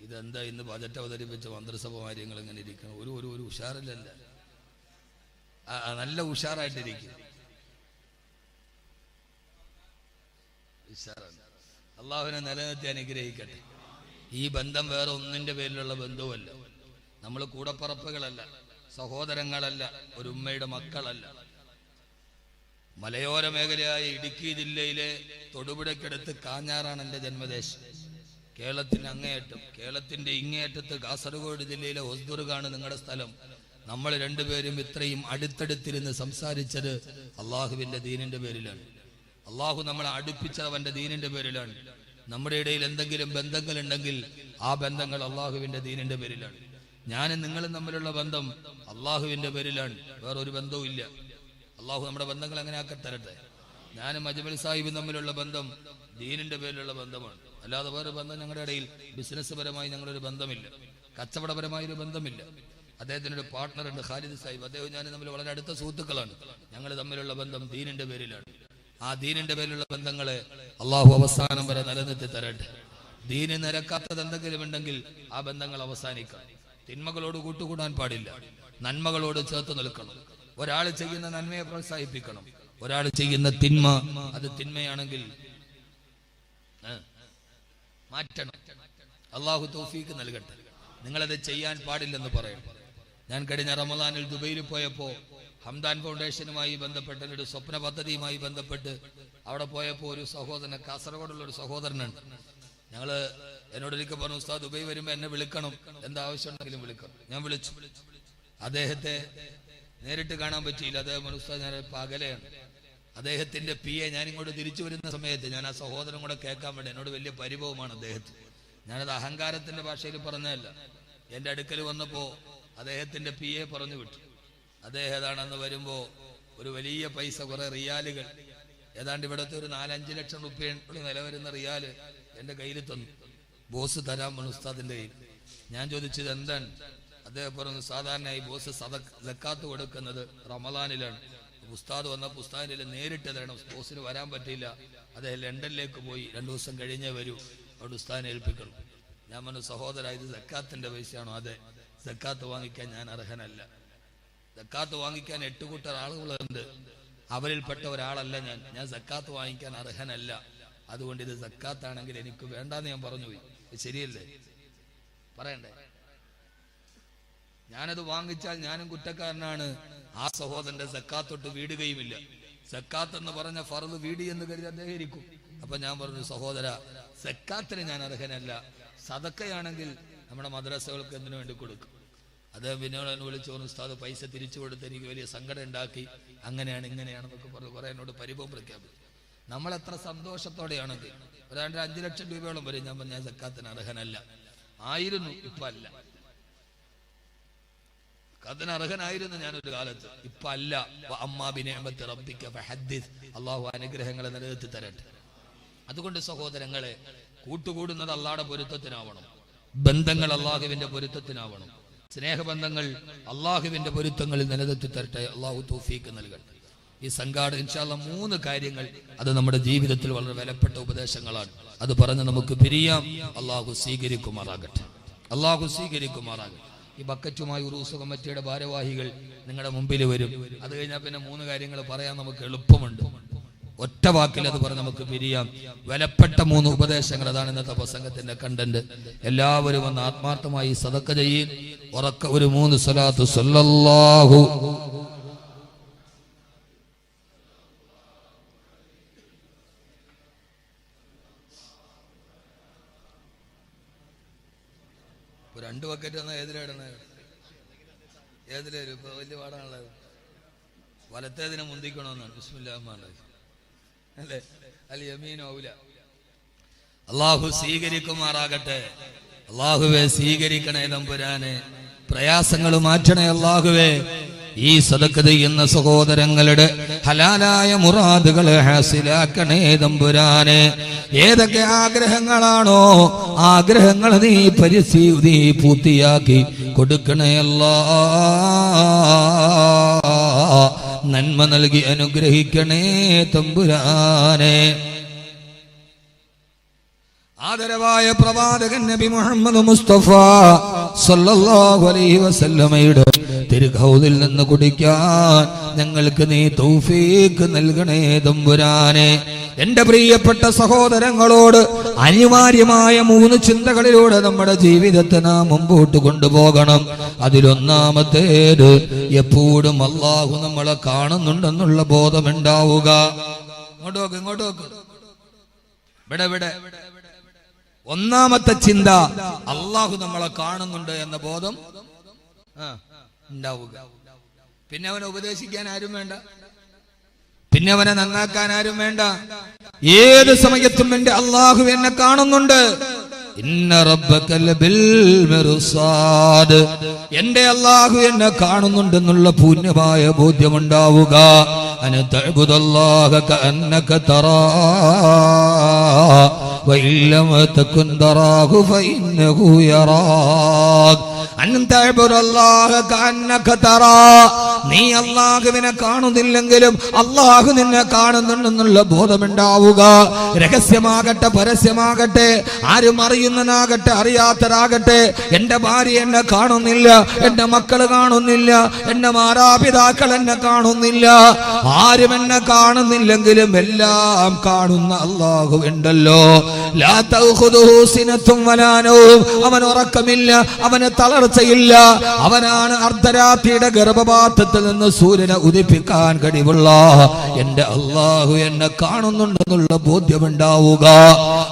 ഇതെന്താ ഇന്ന് ബജറ്റ് അവതരിപ്പിച്ച മന്ത്രിസഭ കാര്യങ്ങൾ ഇങ്ങനെ ഇരിക്കണം? ഒരു ഉഷാറില്ലല്ല. നല്ല ഉഷാറായിട്ടിരിക്കും. അള്ളാഹുവിനെ നിലനിർത്തി അനുഗ്രഹിക്കട്ടെ. ഈ ബന്ധം വേറെ ഒന്നിന്റെ പേരിലുള്ള ബന്ധവുമല്ല. നമ്മൾ കൂടപ്പറപ്പുകളല്ല, സഹോദരങ്ങളല്ല, ഒരു ഉമ്മയുടെ മക്കളല്ല. മലയോര മേഖലയായ ഇടുക്കി ജില്ലയിലെ തൊടുപുഴയ്ക്കടുത്ത് കാഞ്ഞാറാണ് എൻ്റെ ജന്മദേശം. കേരളത്തിന്റെ അങ്ങേയറ്റം, കേരളത്തിന്റെ ഇങ്ങേയറ്റത്ത് കാസർഗോഡ് ജില്ലയിലെ ഹൊസ്ദുർഗാണ് നിങ്ങളുടെ സ്ഥലം. നമ്മൾ രണ്ടുപേരും ഇത്രയും അടുത്തടുത്തിരുന്ന് സംസാരിച്ചത് അള്ളാഹുവിന്റെ ദീനിന്റെ പേരിലാണ്. അള്ളാഹു നമ്മളെ അടുപ്പിച്ചത് അവന്റെ ദീനിന്റെ പേരിലാണ്. നമ്മുടെ ഇടയിൽ എന്തെങ്കിലും ബന്ധങ്ങൾ ഉണ്ടെങ്കിൽ ആ ബന്ധങ്ങൾ അള്ളാഹുവിന്റെ ദീനിന്റെ പേരിലാണ്. ഞാനും നിങ്ങളും തമ്മിലുള്ള ബന്ധം അള്ളാഹുവിന്റെ പേരിലാണ്. വേറൊരു ബന്ധവും ഇല്ല. അള്ളാഹു നമ്മുടെ ബന്ധങ്ങൾ അങ്ങനെ ആക്കി തരട്ടെ. ഞാനും അജ്മൽ സാഹിബും തമ്മിലുള്ള ബന്ധം ദീനിന്റെ പേരിലുള്ള ബന്ധമാണ്. അല്ലാതെ വേറെ ബന്ധം ഞങ്ങളുടെ ഇടയിൽ ബിസിനസ് പരമായി ഞങ്ങളൊരു ബന്ധമില്ല, കച്ചവടപരമായ ഒരു ബന്ധമില്ല. അദ്ദേഹത്തിനൊരു പാർട്ട്ണറുണ്ട്, ഖാലിദ് സാഹിബ്. അദ്ദേഹം ഞാൻ തമ്മിൽ വളരെ അടുത്ത സുഹൃത്തുക്കളാണ്. ഞങ്ങൾ തമ്മിലുള്ള ബന്ധം ദീനിന്റെ പേരിലാണ്. ആ ദീനിന്റെ പേരിലുള്ള ബന്ധങ്ങളെ അള്ളാഹു അവസാനം വരെ നിലനിർത്തി തരട്ടെ. ദീന് നിരക്കാത്തത് എന്തെങ്കിലും ഉണ്ടെങ്കിൽ ആ ബന്ധങ്ങൾ അവസാനിക്കാം. തിന്മകളോട് കൂട്ടുകൂടാൻ പാടില്ല, നന്മകളോട് ചേർത്ത് നിൽക്കണം. ഒരാൾ ചെയ്യുന്ന നന്മയെ പ്രോത്സാഹിപ്പിക്കണം. ഒരാൾ ചെയ്യുന്ന തിന്മ, അത് തിന്മയാണെങ്കിൽ മാറ്റണം. അള്ളാഹു തൗഫീഖ് നൽകട്ടെ. നിങ്ങളത് ചെയ്യാൻ പാടില്ലെന്ന് പറയണം. ഞാൻ കഴിഞ്ഞ റമദാനിൽ ദുബൈയിൽ പോയപ്പോൾ ഹംദാൻ ഫൗണ്ടേഷനുമായി ബന്ധപ്പെട്ട് ഒരു സ്വപ്ന പദ്ധതിയുമായി ബന്ധപ്പെട്ട് അവിടെ പോയപ്പോൾ ഒരു സഹോദരൻ, കാസർഗോഡുള്ള ഒരു സഹോദരനുണ്ട്. ഞങ്ങള് എന്നോടൊരിക്കൽ പറഞ്ഞു, ഉസ്താദ് ദുബൈ വരുമ്പോ എന്നെ വിളിക്കണം, എന്താവശ്യം ഉണ്ടെങ്കിലും വിളിക്കണം. ഞാൻ വിളിച്ചു. അദ്ദേഹത്തെ നേരിട്ട് കാണാൻ പറ്റിയില്ല. അദ്ദേഹം ഉസ്താദ് ഞാൻ പകലെയാണ്. അദ്ദേഹത്തിന്റെ PA ഞാൻ ഇങ്ങോട്ട് തിരിച്ചു വരുന്ന സമയത്ത് ഞാൻ ആ സഹോദരൻ കൂടെ കേൾക്കാൻ വേണ്ടി, എന്നോട് വലിയ പരിഭവമാണ് അദ്ദേഹത്തിന്. ഞാനത് അഹങ്കാരത്തിന്റെ ഭാഷയിൽ പറഞ്ഞതല്ല. എന്റെ അടുക്കൽ വന്നപ്പോ അദ്ദേഹത്തിന്റെ PA പറഞ്ഞു വിട്ടു. അദ്ദേഹം ഏതാണെന്ന് വരുമ്പോ ഒരു വലിയ പൈസ, കുറെ റിയാലുകൾ, ഏതാണ്ട് ഇവിടത്തെ ഒരു 4-5 ലക്ഷം റുപ്യ നില വരുന്ന റിയാല് എന്റെ കയ്യിൽ തന്നു. ബോസ് തരാൻ പറഞ്ഞു ഉസ്താദിന്റെ കയ്യിൽ. ഞാൻ ചോദിച്ചത് എന്താണ്? അദ്ദേഹം പറഞ്ഞു, സാധാരണയായി ബോസ് സക്കാത്ത് കൊടുക്കുന്നത് റമദാനിലാണ്. ഉസ്താദ് വന്നപ്പോൾ ഉസ്താദിനെ നേരിട്ട് തരണം, ബോസിന് വരാൻ പറ്റില്ല, അദ്ദേഹം ലണ്ടനിലേക്ക് പോയി 2 ദിവസം കഴിഞ്ഞേ വരൂ, അവിടെ ഉസ്താദിനെ ഏൽപ്പിക്കണം. ഞാൻ പറഞ്ഞു, സഹോദര ഇത് സക്കാത്തിന്റെ പൈസയാണോ? അതെ. സക്കാത്ത് വാങ്ങിക്കാൻ ഞാൻ അർഹനല്ല. സക്കാത്ത് വാങ്ങിക്കാൻ 8 കൂട്ടർ ആളുകളുണ്ട്, അവരിൽപ്പെട്ട ഒരാളല്ല ഞാൻ സക്കാത്ത് വാങ്ങിക്കാൻ അർഹനല്ല. അതുകൊണ്ട് ഇത് സക്കാത്താണെങ്കിൽ എനിക്ക് വേണ്ടാന്ന് ഞാൻ പറഞ്ഞു പോയി. ശരിയല്ലേ? പറയണ്ടേ? ഞാനത് വാങ്ങിച്ചാൽ ഞാനും കുറ്റക്കാരനാണ്. ആ സഹോദരന്റെ സക്കാത്തൊട്ട് വീടുകയുമില്ല. സക്കാത്ത് എന്ന് പറഞ്ഞ ഫർദ് വീടി എന്ന് കരുതി അദ്ദേഹം ഇരിക്കും. അപ്പൊ ഞാൻ പറഞ്ഞു, സഹോദര സക്കാത്തിന് ഞാൻ അർഹനല്ല, സദക്കയാണെങ്കിൽ നമ്മുടെ മദ്രസകൾക്ക് എന്തിനു വേണ്ടി കൊടുക്കും. അദ്ദേഹം വിനോദനെ വിളിച്ചു പറഞ്ഞു, ഉസ്താദ് പൈസ തിരിച്ചു കൊടുത്ത് എനിക്ക് വലിയ സങ്കടം ഉണ്ടാക്കി, അങ്ങനെയാണ് ഇങ്ങനെയാണെന്നൊക്കെ പറഞ്ഞു കുറെ എന്നോട് പരിഭവം പ്രഖ്യാപിച്ചു. നമ്മൾ എത്ര സന്തോഷത്തോടെയാണെങ്കിൽ ഒരാണ്ട് 5 ലക്ഷം രൂപയോളം വരും. ഞാൻ പറഞ്ഞു, ഞാൻ സക്കാത്തിന് അർഹനല്ല ആയിരുന്നു, ഇപ്പൊ അല്ല. അതിന് അർഹനായിരുന്നു ഞാനൊരു കാലത്ത്, ഇപ്പൊ അല്ല. അള്ളാഹു അനുഗ്രഹങ്ങളെ നിലനിർത്തി തരട്ടെ. അതുകൊണ്ട് സഹോദരങ്ങളെ, കൂട്ടുകൂടുന്നത് അള്ളാഹുടെ പൊരുത്തത്തിനാവണം, ബന്ധങ്ങൾ അള്ളാഹുവിന്റെ പൊരുത്തത്തിനാവണം, സ്നേഹബന്ധങ്ങൾ അള്ളാഹുവിന്റെ പൊരുത്തങ്ങളിൽ നിലനിർത്തി തരട്ടെ. അള്ളാഹു തൗഫീഖ് നൽകട്ടെ. ഈ സംഘാടനം ഇൻഷാ അല്ലാഹ് 3 കാര്യങ്ങൾ, അത് നമ്മുടെ ജീവിതത്തിൽ വളരെ വിലപ്പെട്ട ഉപദേശങ്ങളാണ്. അത് പറഞ്ഞ് നമുക്ക് പിരിയാം. അള്ളാഹു സ്വീകരിക്കുമാറാകട്ടെ. അള്ളാഹു സ്വീകരിക്കുമാറാകട്ടെ. ഈ ബക്കറ്റുമായി ഉറൂസ് കമ്മിറ്റിയുടെ ഭാരവാഹികൾ നിങ്ങളുടെ മുമ്പിൽ വരും. അത് കഴിഞ്ഞാൽ പിന്നെ 3 കാര്യങ്ങൾ പറയാൻ നമുക്ക് എളുപ്പമുണ്ട്. ഒറ്റ വാക്കിൽ അത് പറഞ്ഞ് നമുക്ക് പിരിയാം. വിലപ്പെട്ട 3 ഉപദേശങ്ങൾ, അതാണ് ഇന്നത്തെ പ്രസംഗത്തിന്റെ കണ്ടന്റ്. എല്ലാവരും ഒന്ന് ആത്മാർത്ഥമായി സദക്ക ചെയ്യ്. ഉറക്ക ഒരു 3 സ്വലാത്ത് സല്ലല്ലാഹു ഇപ്പൊ 2 ബക്കറ്റ് വന്നാൽ ഏതിലിടണേ? ഏതിലും ഇപ്പൊ വലിയ പാടാണുള്ളത്. വലത്തേതിനെ മുന്തിക്കണമെന്നാണ്. ബിസ്മില്ലാഹിർ റഹ്മാനിർ റഹീം അല്ലേ? അൽ യമീൻ ഔല. അള്ളാഹു സ്വീകരിക്കുമാറാകട്ടെ. അള്ളാഹുവെ സ്വീകരിക്കണേ തമ്പുരാനെ. പ്രയാസങ്ങൾ മാറ്റണേ അള്ളാഹുവേ. ഈ സദഖ ചെയ്യുന്ന സഹോദരങ്ങളുടെ ഹലാലായ മുറാദുകളെ ഹാസിലാക്കണേ തമ്പുരാനെ. ഏതൊക്കെ ആഗ്രഹങ്ങളാണോ ആഗ്രഹങ്ങൾ നീ പരിസ്ഥിതി പൂർത്തിയാക്കി കൊടുക്കണേ അല്ലാഹ്. നന്മ നൽകി അനുഗ്രഹിക്കണേ തമ്പുരാനെ. ആദരവായ പ്രവാചകൻ നബി മുഹമ്മദ് മുസ്തഫ സല്ലല്ലാഹു അലൈഹി വസല്ലമയുടെ തിരുഹൗദിൽ നിന്ന് കുടിക്കാൻ ഞങ്ങൾക്ക് നീ തൗഫീഖ് നൽകണേ തമ്പുരാനെ. എന്റെ പ്രിയപ്പെട്ട സഹോദരങ്ങളോട് അനിവാര്യമായ 3 ചിന്തകളിലൂടെ നമ്മുടെ ജീവിതത്തെ നാം മുമ്പോട്ട് കൊണ്ടുപോകണം. അതിലൊന്നാമത്തേത്, എപ്പോഴും അല്ലാഹു നമ്മളെ കാണുന്നുണ്ടെന്നുള്ള ബോധമുണ്ടാവുക. ഇങ്ങോട്ടോക്ക് ഇവിടെ ഒന്നാമത്തെ ചിന്ത, അല്ലാഹു നമ്മളെ കാണുന്നുണ്ട് എന്ന ബോധം ഉണ്ടാവുക. പിന്നെ അവനെ ഉപദേശിക്കാൻ ആരും വേണ്ട, പിന്നെ അവനെ നന്നാക്കാൻ ആരും വേണ്ട. ഏത് സമയത്തും എന്റെ അല്ലാഹു എന്നെ കാണുന്നുണ്ട്. ഇന്ന റബ്ബക ലബിൽ മിർസാദ്. എന്റെ അല്ലാഹു എന്നെ കാണുന്നുണ്ടെന്നുള്ള പൂർണ്ണമായ ബോധ്യമുണ്ടാവുക. അന തഅബുദല്ലാഹ കഅന്നക തറാ വഇല്ലം തകുൻ തറാഹു ഫഇന്നഹു യറാക്. നീ അല്ലാഹുവിനെ കാണുന്നില്ലെങ്കിലും അല്ലാഹു നിന്നെ കാണുന്നുണ്ടെന്നുള്ള ബോധമുണ്ടാവുക. രഹസ്യമാകട്ടെ പരസ്യമാകട്ടെ, ആരും അറിയുന്നനാകട്ടെ അറിയാത്തരാകട്ടെ, എന്റെ ഭാര്യ എന്നെ കാണുന്നില്ല, എന്റെ മക്കൾ കാണുന്നില്ല, എന്റെ മാതാപിതാക്കൾ എന്നെ കാണുന്നില്ല, ആരും എന്നെ കാണുന്നില്ലെങ്കിലും എല്ലാം കാണുന്ന അല്ലാഹു ഉണ്ടല്ലോ. ലാ തഖുദുഹു സിനത്തും വലാ നൗം. അവൻ ഉറക്കമില്ല, അവന് തളർച്ചയില്ല. അവനാണ് അർദ്ധരാത്രിയുടെ ഗർഭപാത്രത്തിൽ ആകാശത്തിൽ നിന്ന് സൂര്യനെ ഉദിപ്പിക്കാൻ കഴിവുള്ള എന്റെ അള്ളാഹു എന്നെ കാണുന്നുണ്ടെന്നുള്ള ബോധ്യമുണ്ടാവുക.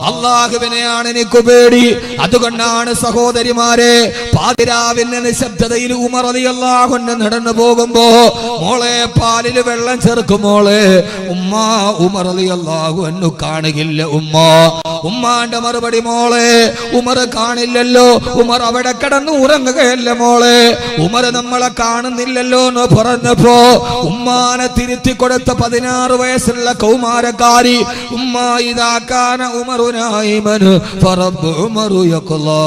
അള്ളാഹുവിനെയാണ് എനിക്ക് പേടി. അതുകൊണ്ടാണ് സഹോദരിമാരെ, പാതിരാവിന്റെ നിശബ്ദതയിൽ ഉമർ റളിയല്ലാഹു അൻഹു നടന്നു പോകുമ്പോ മോളെ പാലിൽ വെള്ളം ചേർക്കും മോളെ. ഉമ്മ ഉമർ റളിയല്ലാഹു അൻഹു കാണുകില്ല ഉമ്മ. ഉമ്മാന്റെ മറുപടി മോളെ ഉമർ കാണില്ലല്ലോ, ഉമർ അവിടെ കിടന്ന് ഉറങ്ങുകയല്ല മോളെ, ഉമർ നമ്മളെ കാണുന്നില്ലല്ലോ എന്ന് പറഞ്ഞപ്പോ ഉമ്മാനെ തിരുത്തി കൊടുത്ത 16 വയസ്സുള്ള കൗമാരക്കാരി ഉമ്മ ഇതാക്കാന ഉമറുനായിമന് ഫറബ്ബു ഉമറു യഖ്ലാൻ.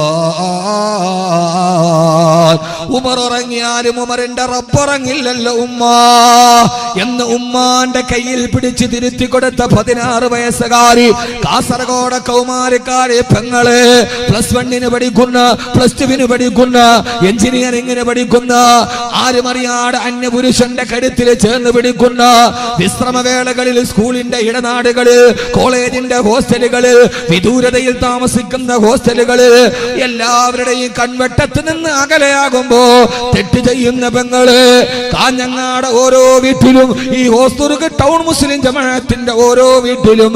ഉമർ ഉറങ്ങിയാലും ഉമറിന്റെ റബ്ബ് ഉറങ്ങില്ലല്ലോ ഉമ്മ എന്ന് ഉമ്മാന്റെ കയ്യിൽ പിടിച്ച് തിരുത്തി കൊടുത്ത 16 വയസ്സുകാരി കാസർഗോഡ് കൗമാരക്കാരി പെങ്ങളെ, +1 പഠിക്കുന്ന, +2 പഠിക്കുന്ന, എഞ്ചിനീയറിംഗിന് പഠിക്കുന്ന, ആരും അറിയാതെ അന്യപുരുഷന്റെ കഴുത്തിൽ ചേർന്ന് പിടിക്കുന്ന, വിശ്രമവേളകളിൽ സ്കൂളിന്റെ ഇടനാടുകളിൽ, കോളേജിന്റെ ഹോസ്റ്റലുകളിൽ, വിദൂരതയിൽ താമസിക്കുന്ന ഹോസ്റ്റലുകളിൽ എല്ലാവരുടെയും കൺവെട്ടത്ത് നിന്ന് അകലെയാകുമ്പോ തെറ്റ് ചെയ്യുന്ന പെങ്ങള്, കാഞ്ഞങ്ങാട് ഓരോ വീട്ടിലും, ഈ ഹോസ്തുർഗ് ടൗൺ മുസ്ലിം ജമാഅത്തിന്റെ ഓരോ വീട്ടിലും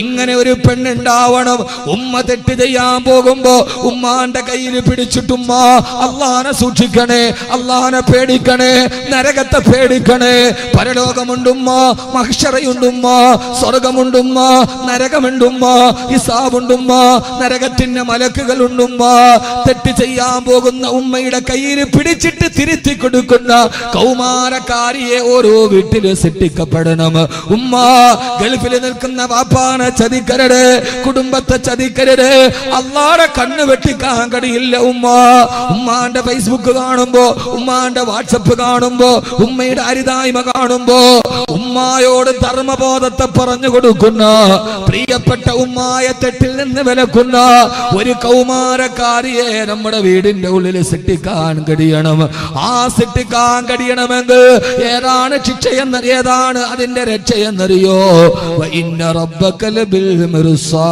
ഇങ്ങനെ ഒരു പെണ്ണുണ്ടാവണം. ഉമ്മ തെറ്റ് ചെയ്യാൻ പോകുമ്പോ ഉമ്മാന്റെ കയ്യിൽ പിടിച്ചിട്ടുമ്മ അള്ളാനെ സൂക്ഷിക്കണേ, അള്ളാനെ പേടിക്കണേ, നരകത്തെ പേടിക്കണേ, പരലോകമുണ്ടുമ്മ, മഹ്ശറയുണ്ടുമ്മ, സ്വർഗമുണ്ടുമ്മ, നരകമുണ്ടുമ്മ, ഹിസാബുണ്ടുമ്മ, നരകത്തിന്റെ മലക്കുകളുണ്ടുമ്മ. തെറ്റ് ചെയ്യാൻ പോകുന്ന ഉമ്മയുടെ കയ്യിൽ പിടിച്ചിട്ട് തിരുത്തി കൊടുക്കുന്ന കൗമാരക്കാരിയെ ഓരോ വീട്ടില് സൃഷ്ടിക്കപ്പെടണം. ഉമ്മ ഗൾഫിൽ നിൽക്കുന്ന വാപ്പാനെ ചതിക്കരുത്, കുടുംബത്തെ ചതിക്കരുത്. അള്ളാടെ കണ്ണ് വെട്ടിക്കാൻ കഴിയില്ല ഉമ്മ. ഉമ്മാന്റെ ഫേസ്ബുക്ക് കാണുമ്പോ, ഉമ്മാന്റെ വാട്സപ്പ് കാണുമ്പോ, ഉമ്മയുടെ അരുതായ്മ കാണുമ്പോ ഉമ്മായോട് ധർമ്മബോധത്തെ പറഞ്ഞു കൊടുക്കുന്ന, പ്രിയപ്പെട്ട ഉമ്മായ തെറ്റിൽ നിന്ന് വിലക്കുന്ന ഒരു കൗമാരക്കാരിയെ നമ്മുടെ വീടിന്റെ ഉള്ളിൽ സൃഷ്ടിക്കാൻ കഴിയണം. ആ സൃഷ്ടിക്കാൻ കഴിയണമെങ്കിൽ ഏതാണ് ശിക്ഷയെന്ന്, ഏതാണ് അതിന്റെ രക്ഷയെന്നറിയോ? വഇന്ന റബ്ബക ലബിൽ മിർസാദ്.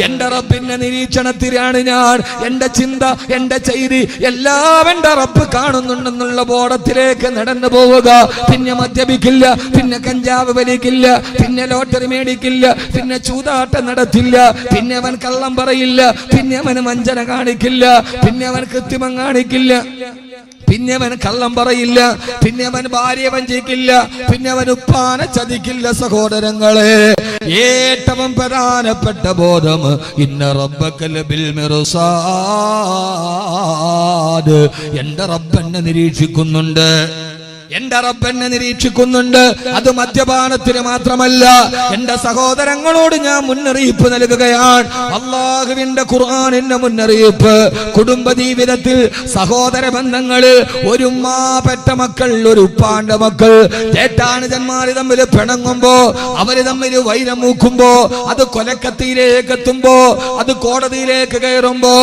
എന്റെ റബ്ബിന്റെ നിരീക്ഷണത്തിലാണ് ഞാൻ. എന്റെ ചിന്ത, എന്റെ ചെയ്തി എല്ലാം എന്റെ റബ്ബ് കാണുന്നുണ്ടെന്നുള്ള ബോധത്തിലേക്ക് നടന്നു പോവുക. പിന്നെ മദ്യപിക്കില്ല, പിന്നെ കഞ്ചാവ് വലിക്കില്ല, പിന്നെ ലോട്ടറി മേടിക്കില്ല, പിന്നെ ചൂതാട്ടം നടത്തില്ല, പിന്നെ അവൻ കള്ളം പറയില്ല, പിന്നെ അവന് വഞ്ചന കാണിക്കില്ല, പിന്നെ അവൻ കൃത്രിമം കാണിക്കില്ല, പിന്നെ അവൻ കള്ളം പറയില്ല, പിന്നെ അവൻ ഭാര്യയെ വഞ്ചിക്കില്ല, പിന്നെ അവൻ ഉപ്പാനെ ചതിക്കില്ല. സഹോദരങ്ങളെ, ഏറ്റവും പ്രധാനപ്പെട്ട ബോധം ഇന്ന റബ്ബക ലബിൽ മിർസാദ്. എന്റെ റബ്ബ് എന്നെ നിരീക്ഷിക്കുന്നുണ്ട്, എന്റെ റബ്ബ് എന്നെ നിരീക്ഷിക്കുന്നുണ്ട്. അത് മദ്യപാനത്തിന് മാത്രമല്ല, എന്റെ സഹോദരങ്ങളോട് ഞാൻ മുന്നറിയിപ്പ് നൽകുകയാണ്. അല്ലാഹുവിന്റെ ഖുർആനിന്റെ മുന്നറിയിപ്പ്. കുടുംബ ജീവിതത്തിൽ സഹോദര ബന്ധങ്ങള്, ഒരു ഉമ്മാ പെറ്റ മക്കൾ, ഒരു ഉപ്പാന്റെ മക്കൾ, ചേട്ടാനുജന്മാര് തമ്മിൽ പിണങ്ങുമ്പോ, അവര് തമ്മിൽ വൈരം മൂക്കുമ്പോ, അത് കൊലക്കത്തിയിലേക്ക് എത്തുമ്പോ, അത് കോടതിയിലേക്ക് കയറുമ്പോ,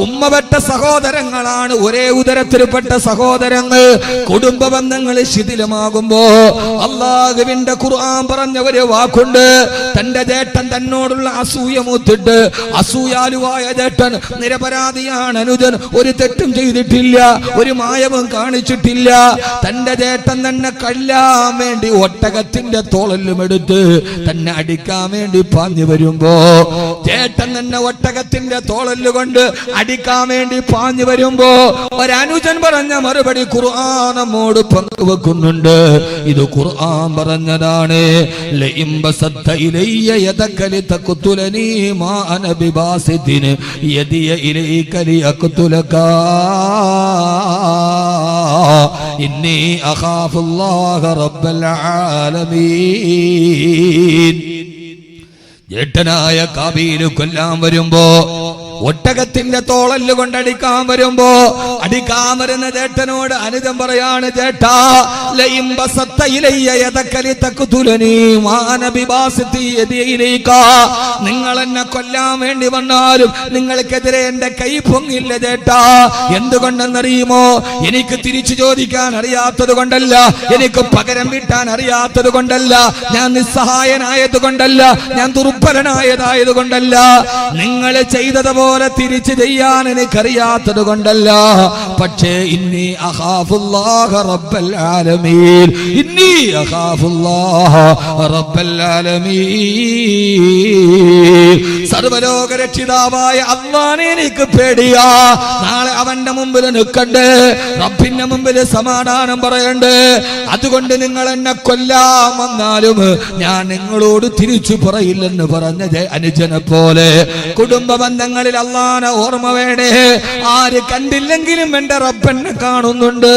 ഉമ്മ പെറ്റ സഹോദരങ്ങളാണ്, ഒരേ ഉദരത്തിൽപ്പെട്ട സഹോദരങ്ങൾ. കുടുംബ ബന്ധങ്ങൾ ശിഥിലമാകുമ്പോ അല്ലാഹുവിന്റെ ഖുർആൻ പറഞ്ഞ ഒരു വാക്കുണ്ട്. തന്റെ ജേട്ടൻ തന്നോടുള്ള അസൂയ മൂത്തിട്ട്, അസൂയാലുവായ ജേട്ടൻ, നിരപരാധിയാണ് അനുജൻ, ഒരു തെറ്റും ചെയ്തിട്ടില്ല, ഒരു മായവും കാണിച്ചിട്ടില്ല. തന്റെ ജേട്ടൻ തന്നെ കൊല്ലാൻ വേണ്ടി ഒട്ടകത്തിന്റെ തോളലും എടുത്ത് തന്നെ അടിക്കാൻ വേണ്ടി പാഞ്ഞു വരുമ്പോ, ജേട്ടൻ തന്നെ ഒട്ടകത്തിന്റെ തോളല്ലുകൊണ്ട് അടിക്കാൻ വേണ്ടി പാഞ്ഞു വരുമ്പോ ഒരനുജൻ പറഞ്ഞ മറുപടി ഖുർആൻ നമ്മോട് വെക്കുന്നുണ്ട്. ഇത് ഖുർആൻ പറഞ്ഞതാണ്. ലഇംബസത്ത ഇലയ്യ യദക ലിതഖ്തുലനി മാ അന ബിബാസിതിൻ യദിയ ഇലൈക ലിയഖ്തുലക ഇന്നി അഖാഫുല്ലാഹ റബ്ബൽ ആലമീൻ. ജേട്ടനായ കാബീല് കൊല്ലാൻ വരുമ്പോ, ഒട്ടകത്തിന്റെ തോളല് കൊണ്ടടിക്കാൻ വരുമ്പോ, അടിക്കാൻ വരുന്ന ചേട്ടനോട് അനുജൻ പറയാണ്, ചേട്ടാ ലഇംബസത്ത ഇലയ്യ യദക ലിതഖ്തുലനി മാ അന ബിബാസിതി യദി ഇലൈക. നിങ്ങൾ എന്നെ കൊല്ലാൻ വേണ്ടി വന്നാലും നിങ്ങൾക്കെതിരെ എന്റെ കൈ പൊങ്ങില്ല ചേട്ടാ. എന്തുകൊണ്ടെന്നറിയുമോ? എനിക്ക് തിരിച്ചു ചോദിക്കാൻ അറിയാത്തത് കൊണ്ടല്ല, എനിക്ക് പകരം വീട്ടാൻ അറിയാത്തത് കൊണ്ടല്ല, ഞാൻ നിസ്സഹായനായത് കൊണ്ടല്ല, ഞാൻ ദുർബലനായതായത് കൊണ്ടല്ല. നിങ്ങൾ ചെയ്തതുപോലെ നല്ലതുപോലെ തിരിച്ചു ചെയ്യാൻ എനിക്കറിയാത്തത് കൊണ്ടല്ല, പക്ഷേ ഇന്നി അഖാഫുല്ലാഹ റബ്ബൽ ആലമീൻ, ഇന്നി അഖാഫുല്ലാഹ റബ്ബൽ ആലമീൻ. സർവലോക രക്ഷിതാവായ അല്ലാഹുവിനെ എനിക്ക് പേടിയാ. നാളെ അവന്റെ മുമ്പിൽ നിൽക്കണ്ടേ, റബ്ബിന്റെ മുമ്പിൽ സമാധാനം പറയണ്ടേ. അതുകൊണ്ട് നിങ്ങൾ എന്നെ കൊല്ലാൻ വന്നാലും ഞാൻ നിങ്ങളോട് തിരിച്ചു പറയില്ലെന്ന് പറഞ്ഞ അനുജനെ പോലെ കുടുംബ ബന്ധങ്ങളിൽ അല്ലാഹുവിനെ ഓർമ്മ വേണേ. ആര് കണ്ടില്ലെങ്കിലും എന്റെ റബ്ബെന്നെ കാണുന്നുണ്ട്.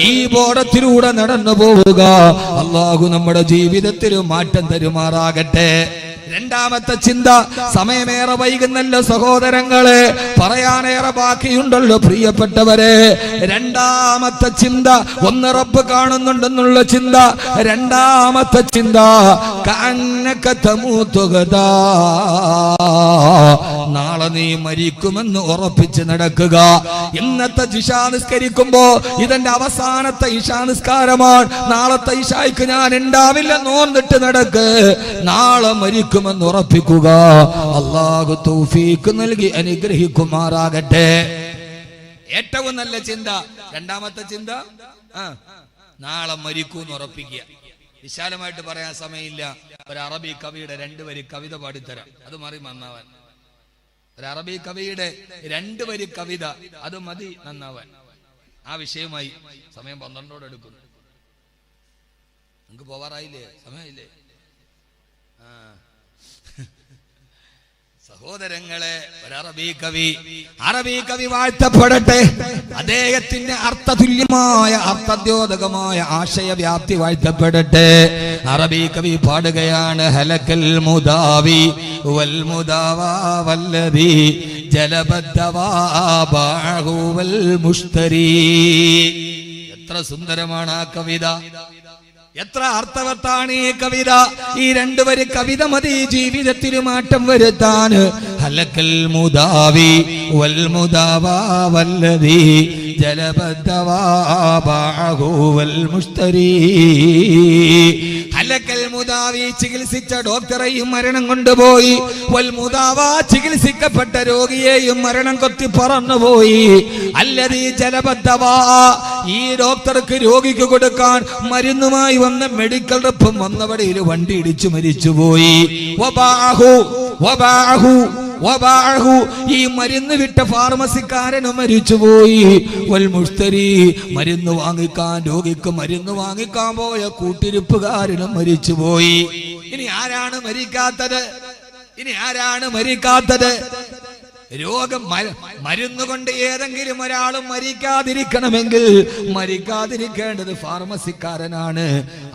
ഈ ബോധത്തിലൂടെ നടന്നു പോവുക. അല്ലാഹു നമ്മുടെ ജീവിതത്തിൽ മാറ്റം തരുമാറാകട്ടെ. രണ്ടാമത്തെ ചിന്ത, സമയമേറെ വൈകുന്നല്ലോ സഹോദരങ്ങളെ, പറയാനേറെ ബാക്കിയുണ്ടല്ലോ പ്രിയപ്പെട്ടവരെ. രണ്ടാമത്തെ ചിന്ത, ഒന്ന് റബ്ബ് കാണുന്നുണ്ടെന്നുള്ള ചിന്ത. രണ്ടാമത്തെ ചിന്ത, കഅന്നക തമൂതു ഗദാ, നാളെ നീ മരിക്കുമെന്ന് ഉറപ്പിച്ച് നടക്കുക. ഇന്നത്തെ ഇശാ നിസ്കരിക്കുമ്പോ ഇതെന്റെ അവസാനത്തെ ഇശാ നിസ്കാരമാണ്, നാളത്തെ ഇശായ്ക്ക് ഞാൻ ഉണ്ടാവില്ലെന്ന് ഓർന്നിട്ട് നടക്ക്. നാളെ മരിക്കുമെന്ന് ഉറപ്പിക്കുക. അല്ലാഹു തൗഫീഖ് നൽകി അനുഗ്രഹിക്കുമാറാകട്ടെ. ഏറ്റവും നല്ല ചിന്ത. രണ്ടാമത്തെ ചിന്ത, നാളെ മരിക്കൂന്ന് ഉറപ്പിക്കുക. വിശാലമായിട്ട് പറയാൻ സമയമില്ല. ഒരു അറബി കവിയുടെ 2 വരി കവിത പാടിത്തരാം, അത് മറി നന്നാവാൻ. ഒരു അറബി കവിയുടെ 2 വരി കവിത, അത് മതി നന്നാവാൻ. ആ വിഷയമായി സമയം 12 എടുക്കുന്നു. നിങ്ങൾക്ക് പോവാറായില്ലേ? സമയമില്ലേ? സഹോദരങ്ങളെ, ഒരു അറബി കവി വാഴ്ത്തപ്പെടട്ടെ. അദ്ദേഹത്തിന്റെ അർത്ഥതുല്യമായ അർത്ഥദ്യോതകമായ ആശയവ്യാപ്തി വാഴ്ത്തപ്പെടട്ടെ. അറബി കവി പാടുകയാണ്, ഹലക്കൽ മുദാവി വൽ മുദാവാ വല്ലദീ ജലബദ്ദവാ ബഅഹു വൽ മുഷ്തരി. എത്ര സുന്ദരമാണ് ആ കവിത, എത്ര അർത്ഥവത്താണ് ഈ കവിത. ഈ 2 വരി കവിത മതി ജീവിതത്തിൽ മാറ്റം വരുത്താൻ. ഹലക്കൽ മുദാവി വൽ മുദാവാ വല്ലദീ ജലബദ്ദവാ ബഅഹു വൽ മുഷ്തരി. ഹലക്കൽ മുദാവി, ചികിത്സിച്ച ഡോക്ടറെയും മരണം കൊണ്ടുപോയി. വൽ മുദാവാ, ചികിത്സിക്കപ്പെട്ട രോഗിയെയും മരണം കൊത്തി പറന്നുപോയി. അല്ലദീ ജലബദ്ദവാ, ഈ ഡോക്ടർക്ക് രോഗിക്ക് കൊടുക്കാൻ മരുന്നുമായി വന്ന മെഡിക്കൽ റെപ്പും വന്നവടയിൽ വണ്ടി ഇടിച്ചു മരിച്ചുപോയി. ഈ മരുന്ന് വിട്ട ഫാർമസിക്കാരനും മരിച്ചുപോയി. വൽ മുഷ്തരി, മരുന്ന് വാങ്ങിക്കാൻ, രോഗിക്ക് മരുന്ന് വാങ്ങിക്കാൻ പോയ കൂട്ടിരിപ്പുകാരനും മരിച്ചുപോയി. ഇനി ആരാണ് മരിക്കാത്തത്? രോഗം മരുന്നുകൊണ്ട് ഏതെങ്കിലും ഒരാളും മരിക്കാതിരിക്കണമെങ്കിൽ മരിക്കാതിരിക്കേണ്ടത് ഫാർമസിക്കാരനാണ്.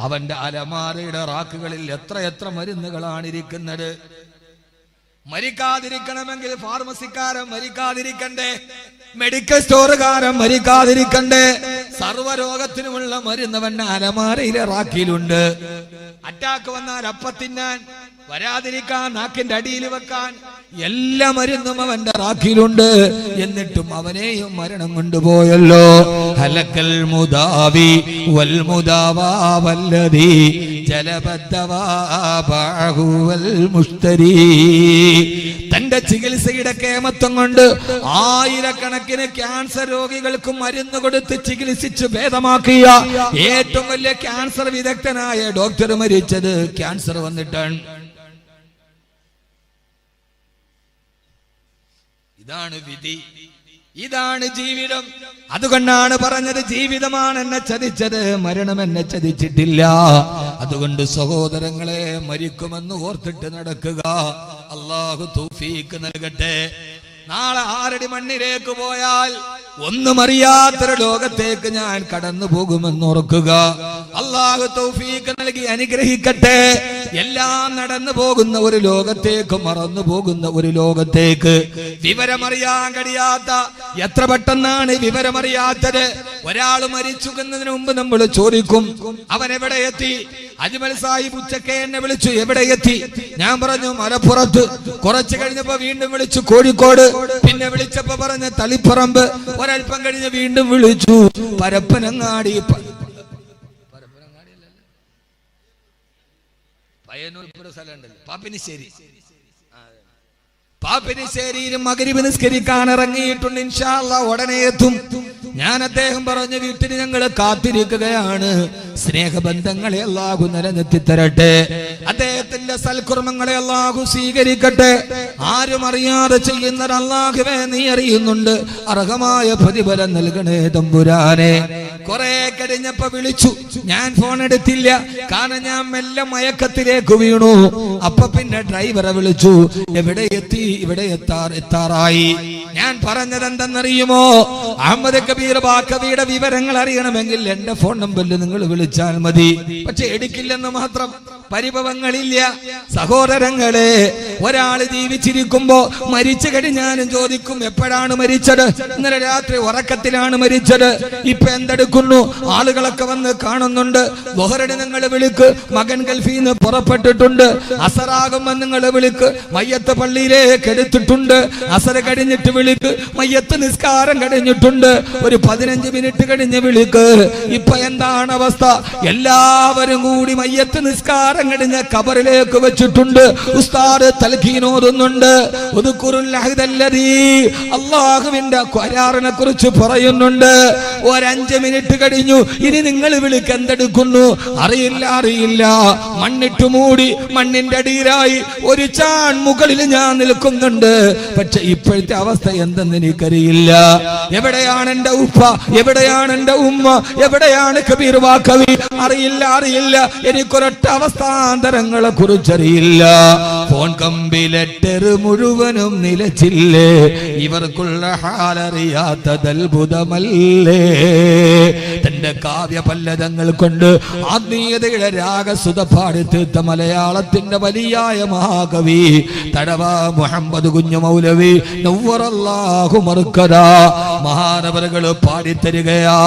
അവന്റെ അലമാരയുടെ റാക്കുകളിൽ എത്ര മരുന്നുകളാണ് ഇരിക്കുന്നത്. മരിക്കാതിരിക്കണമെങ്കിൽ ഫാർമസിക്കാരൻ മരിക്കാതിരിക്കണ്ടേ? മെഡിക്കൽ സ്റ്റോറുകാരൻ മരിക്കാതിരിക്കണ്ടേ? സർവ്വരോഗത്തിനുമുള്ള മരുന്നവന്റെ അലമാരയിലെ റാക്കിലുണ്ട്. അറ്റാക്ക് വന്നാൽ അപ്പം തിന്നാൻ, വരാതിരിക്കാൻ നാക്കിന്റെ അടിയിൽ വെക്കാൻ, എല്ലാ മരുന്നും അവന്റെ റാക്കിലുണ്ട്. എന്നിട്ടും അവനെയും മരണം കൊണ്ടുപോയല്ലോ. ഹലക്കൽ മുദാവി വൽ മുദാവാ വല്ലദീ ജലബദ്ദവാ ബഅഹു വൽ മുഷ്തരി. തന്റെ ചികിത്സയുടെ കേമത്വം കൊണ്ട് ആയിരക്കണക്കിന് ക്യാൻസർ രോഗികൾക്ക് മരുന്ന് കൊടുത്ത് ചികിത്സിച്ച് ഭേദമാക്കിയ ഏറ്റവും വലിയ ക്യാൻസർ വിദഗ്ധനായ ഡോക്ടർ മരിച്ചത് ക്യാൻസർ വന്നിട്ടാണ്. ഇതാണ് വിധി, ഇതാണ് ജീവിതം. അതുകൊണ്ടാണ് പറഞ്ഞത്, ജീവിതമാണ് എന്നെ ചതിച്ചത്, മരണം എന്നെ ചതിച്ചിട്ടില്ല. അതുകൊണ്ട് സഹോദരങ്ങളെ, മരിക്കുമെന്ന് ഓർത്തിട്ട് നടക്കുക. അല്ലാഹു തൗഫീഖ് നൽകട്ടെ. നാളെ 6 അടി മണ്ണിലേക്ക് പോയാൽ ഒന്നും അറിയാത്തൊരു ലോകത്തേക്ക് ഞാൻ കടന്നു പോകുമെന്ന് ഓർക്കുക. അല്ലാഹു തൗഫീഖ് നൽകി അനുഗ്രഹിക്കട്ടെ. എല്ലാം നടന്നു പോകുന്ന ഒരു ലോകത്തേക്ക്, മറന്നു പോകുന്ന ഒരു ലോകത്തേക്ക്, വിവരമറിയാൻ കഴിയാത്ത, എത്ര പെട്ടെന്നാണ് വിവരമറിയാത്തത്. ഒരാൾ മരിച്ചുകുന്നതിന് മുമ്പ് നമ്മൾ ചോദിക്കും, അവൻ എവിടെ എത്തി? അജ്മൽ സാഹിബ് ഉച്ചക്കെ എന്നെ വിളിച്ചു, എവിടെ എത്തി? ഞാൻ പറഞ്ഞു മലപ്പുറത്ത്. കുറച്ചു കഴിഞ്ഞപ്പോ വീണ്ടും വിളിച്ചു കോഴിക്കോട്, പിന്നെ വിളിച്ചപ്പോ പറഞ്ഞ തളിപ്പറമ്പ്. ഒരൽപ്പം കഴിഞ്ഞ് വീണ്ടും വിളിച്ചു പരപ്പനങ്ങാടി. പയ്യന്നൂർ സ്ഥലമുണ്ടല്ലോ, പാപ്പിനിശ്ശേരി. പാപ്പിനിശ്ശേരിയിലും മഗ്‌രിബ് നിസ്കരിക്കാൻ ഇറങ്ങിയിട്ടുണ്ട്. ഇൻഷാ അല്ലാഹ് ഉടനെ എത്തും. ഞാൻ അദ്ദേഹം പറഞ്ഞ വീട്ടിൽ ഞങ്ങൾ കാത്തിരിക്കുകയാണ്. സ്നേഹബന്ധങ്ങളെ അല്ലാഹു നിലനിർത്തി തരട്ടെ. അദ്ദേഹത്തിന്റെ സൽക്കർമ്മങ്ങളെ അല്ലാഹു സ്വീകരിക്കട്ടെ. ആരും അറിയാതെ ചെയ്യുന്നത് അല്ലാഹുവേ നീ അറിയുന്നുണ്ട്. അർഹമായ പ്രതിഫലം നൽകണേ തമ്പുരാനെ. കുറെ കഴിഞ്ഞപ്പോ വിളിച്ചു, ഞാൻ ഫോൺ എടുത്തില്ല, കാരണം ഞാൻ മെല്ലെ മയക്കത്തിലേക്ക് വീണു. അപ്പൊ പിന്നെ ഡ്രൈവറെ വിളിച്ചു, എവിടെ എത്തി? ഇവിടെ എത്താറായി. ഞാൻ പറഞ്ഞത് എന്തെന്നറിയുമോ? അഹമ്മദ് കബീർ ബാക്കവിയുടെ വിവരങ്ങൾ അറിയണമെങ്കിൽ എന്റെ ഫോൺ നമ്പറിൽ നിങ്ങൾ വിളിച്ചാൽ മതി. പക്ഷെ എടുക്കില്ലെന്ന് മാത്രം. പരിഭവങ്ങളില്ല സഹോദരങ്ങളെ. ഒരാൾ ജീവിച്ചിരിക്കുമ്പോ മരിച്ചു കഴിഞ്ഞാലും ചോദിക്കും എപ്പോഴാണ് മരിച്ചത്? ഇന്നലെ രാത്രി ഉറക്കത്തിലാണ് മരിച്ചത്. ഇപ്പൊ എന്തെടുക്കുന്നു? ആളുകളൊക്കെ വന്ന് കാണുന്നുണ്ട്. ദുഹറിന് നിങ്ങൾ വിളിക്ക്, മകൻ ഗൾഫിൽ നിന്ന് പുറപ്പെട്ടിട്ടുണ്ട്. അസറാകുമ്പോൾ നിങ്ങൾ വിളിക്ക്, മയ്യത്ത് പള്ളിയിലേക്ക് എടുത്തിട്ടുണ്ട്. അസർ കഴിഞ്ഞിട്ട് വിളിക്ക്, മയ്യത്ത് നിസ്കാരം കഴിഞ്ഞിട്ടുണ്ട്. ഒരു 15 മിനിറ്റ് കഴിഞ്ഞ് വിളിക്ക്. ഇപ്പൊ എന്താണ് അവസ്ഥ? എല്ലാവരും കൂടി മയ്യത്ത് നിസ്കാരം കഴിഞ്ഞ ഖബറിലേക്ക് വെച്ചിട്ടുണ്ട്. ഉസ്താദ് തൽഖീൻ ഓതുന്നുണ്ട്. അല്ലാഹുവിന്റെ കരാറിനെ കുറിച്ച് പറയുന്നുണ്ട്. ഒരു 5 മിനിറ്റ് കഴിഞ്ഞു. ഇനി നിങ്ങൾ വിളിക്ക്, എന്തെടുക്കുന്നു? അറിയില്ല. മണ്ണിട്ട് മൂടി, മണ്ണിന്റെ അടിയിലായി ഒരു ചാൺ മുകളിൽ ഞാൻ നിൽക്കുന്നുണ്ട്. പക്ഷെ ഇപ്പോഴത്തെ അവസ്ഥ എന്തെന്ന് എനിക്കറിയില്ല. എവിടെയാണ് എന്റെ ഉപ്പ? എവിടെയാണ് എന്റെ ഉമ്മ? എവിടെയാണ് കബീർ ബാക്കവി? അറിയില്ല. എനിക്കൊരൊറ്റ അവസ്ഥാന്തരങ്ങളെ കുറിച്ചറിയില്ല. ഫോൺ കമ്പിലെറ്റർ മുഴുവനും നിലച്ചില്ലേ? ഇവർക്കുള്ള ഹാലറിയാത്തത് അത്ഭുതമല്ലേ? തന്റെ കാവ്യ പല്ലതങ്ങൾ കൊണ്ട് ആത്മീയതയുടെ രാഗസുത പാടി തീർത്ത മലയാളത്തിന്റെ വലിയായ മഹാകവി തടവ മുഹമ്മദ് കുഞ്ഞു മൗലവി നവ്വറല്ലാഹു മർക്കദ മഹാനവറുകൾ പാടിത്തരികയാ.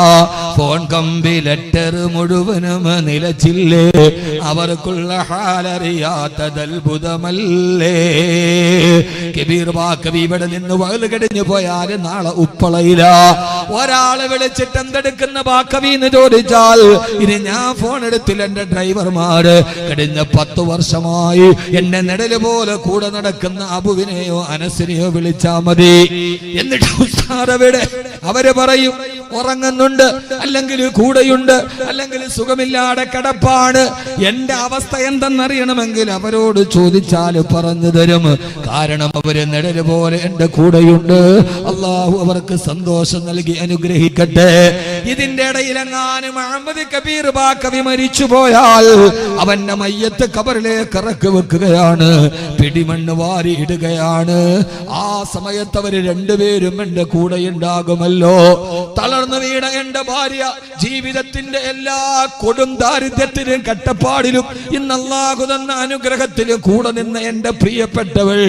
ഫോൺ കമ്പിലെറ്റർ മുഴുവനും നിലച്ചില്ലേ? അവർക്കുള്ള ഹാലറിയാത്തത് അത്ഭുതമല്ലേ? കബീർ ബാക്കവി ഇവിടെ നിന്ന് വയൽ കടിഞ്ഞു പോയാൽ നാളെ ഉപ്പളയില. ഒരാളെ വിളിച്ചിട്ട് എന്തെടുക്കുന്ന ബാക്കവി എന്ന് ചോദിച്ചാൽ, ഇനി ഞാൻ ഫോൺ എടുത്തില്ല. എന്റെ ഡ്രൈവർമാര് കഴിഞ്ഞ 10 വർഷമായി എന്നെ നിഴല് പോലെ കൂടെ നടക്കുന്ന അബുവിനെയോ അനസിനെയോ വിളിച്ചാ മതി. എന്നിട്ട് ഉസ്താദവിടെ അവര് പറയും ഉറങ്ങുന്നുണ്ട്, അല്ലെങ്കിൽ കൂടെയുണ്ട്, അല്ലെങ്കിൽ സുഖമില്ലാതെ കിടപ്പാണ്. എന്റെ അവസ്ഥ എന്തെന്നറിയണമെങ്കിൽ അവരോട് ചോദിച്ചാൽ പറഞ്ഞു തരും. കാരണം അവര് നിഴല് പോലെ എന്റെ കൂടെയുണ്ട്. അള്ളാഹു അവർക്ക് സന്തോഷം നൽകി അനുഗ്രഹിക്കട്ടെ. ഇതിന്റെ ഇടയിലെങ്ങാനും അഹമ്മദ് കബീർ ബാക്കവി മരിച്ചു പോയാൽ അവന്റെ മയ്യത്ത് ഖബറിലേക്ക് ഇറക്കി വെക്കുകയാണ്, പിടിമണ്ണ് വാരി ഇടുകയാണ്. ആ സമയത്ത് അവര് രണ്ടുപേരും എന്റെ കൂടെ ഉണ്ടാകുമല്ലോ. തളർന്നു വീണ എന്റെ ഭാര്യ ജീവിതത്തിന്റെ എല്ലാ കൊടും ദാരിദ്ര്യത്തിലും കട്ടപ്പാടിലും ഇന്ന് അല്ലാഹു തന്ന അനുഗ്രഹത്തിലും കൂടെ നിന്ന് എന്റെ പ്രിയപ്പെട്ടവൾ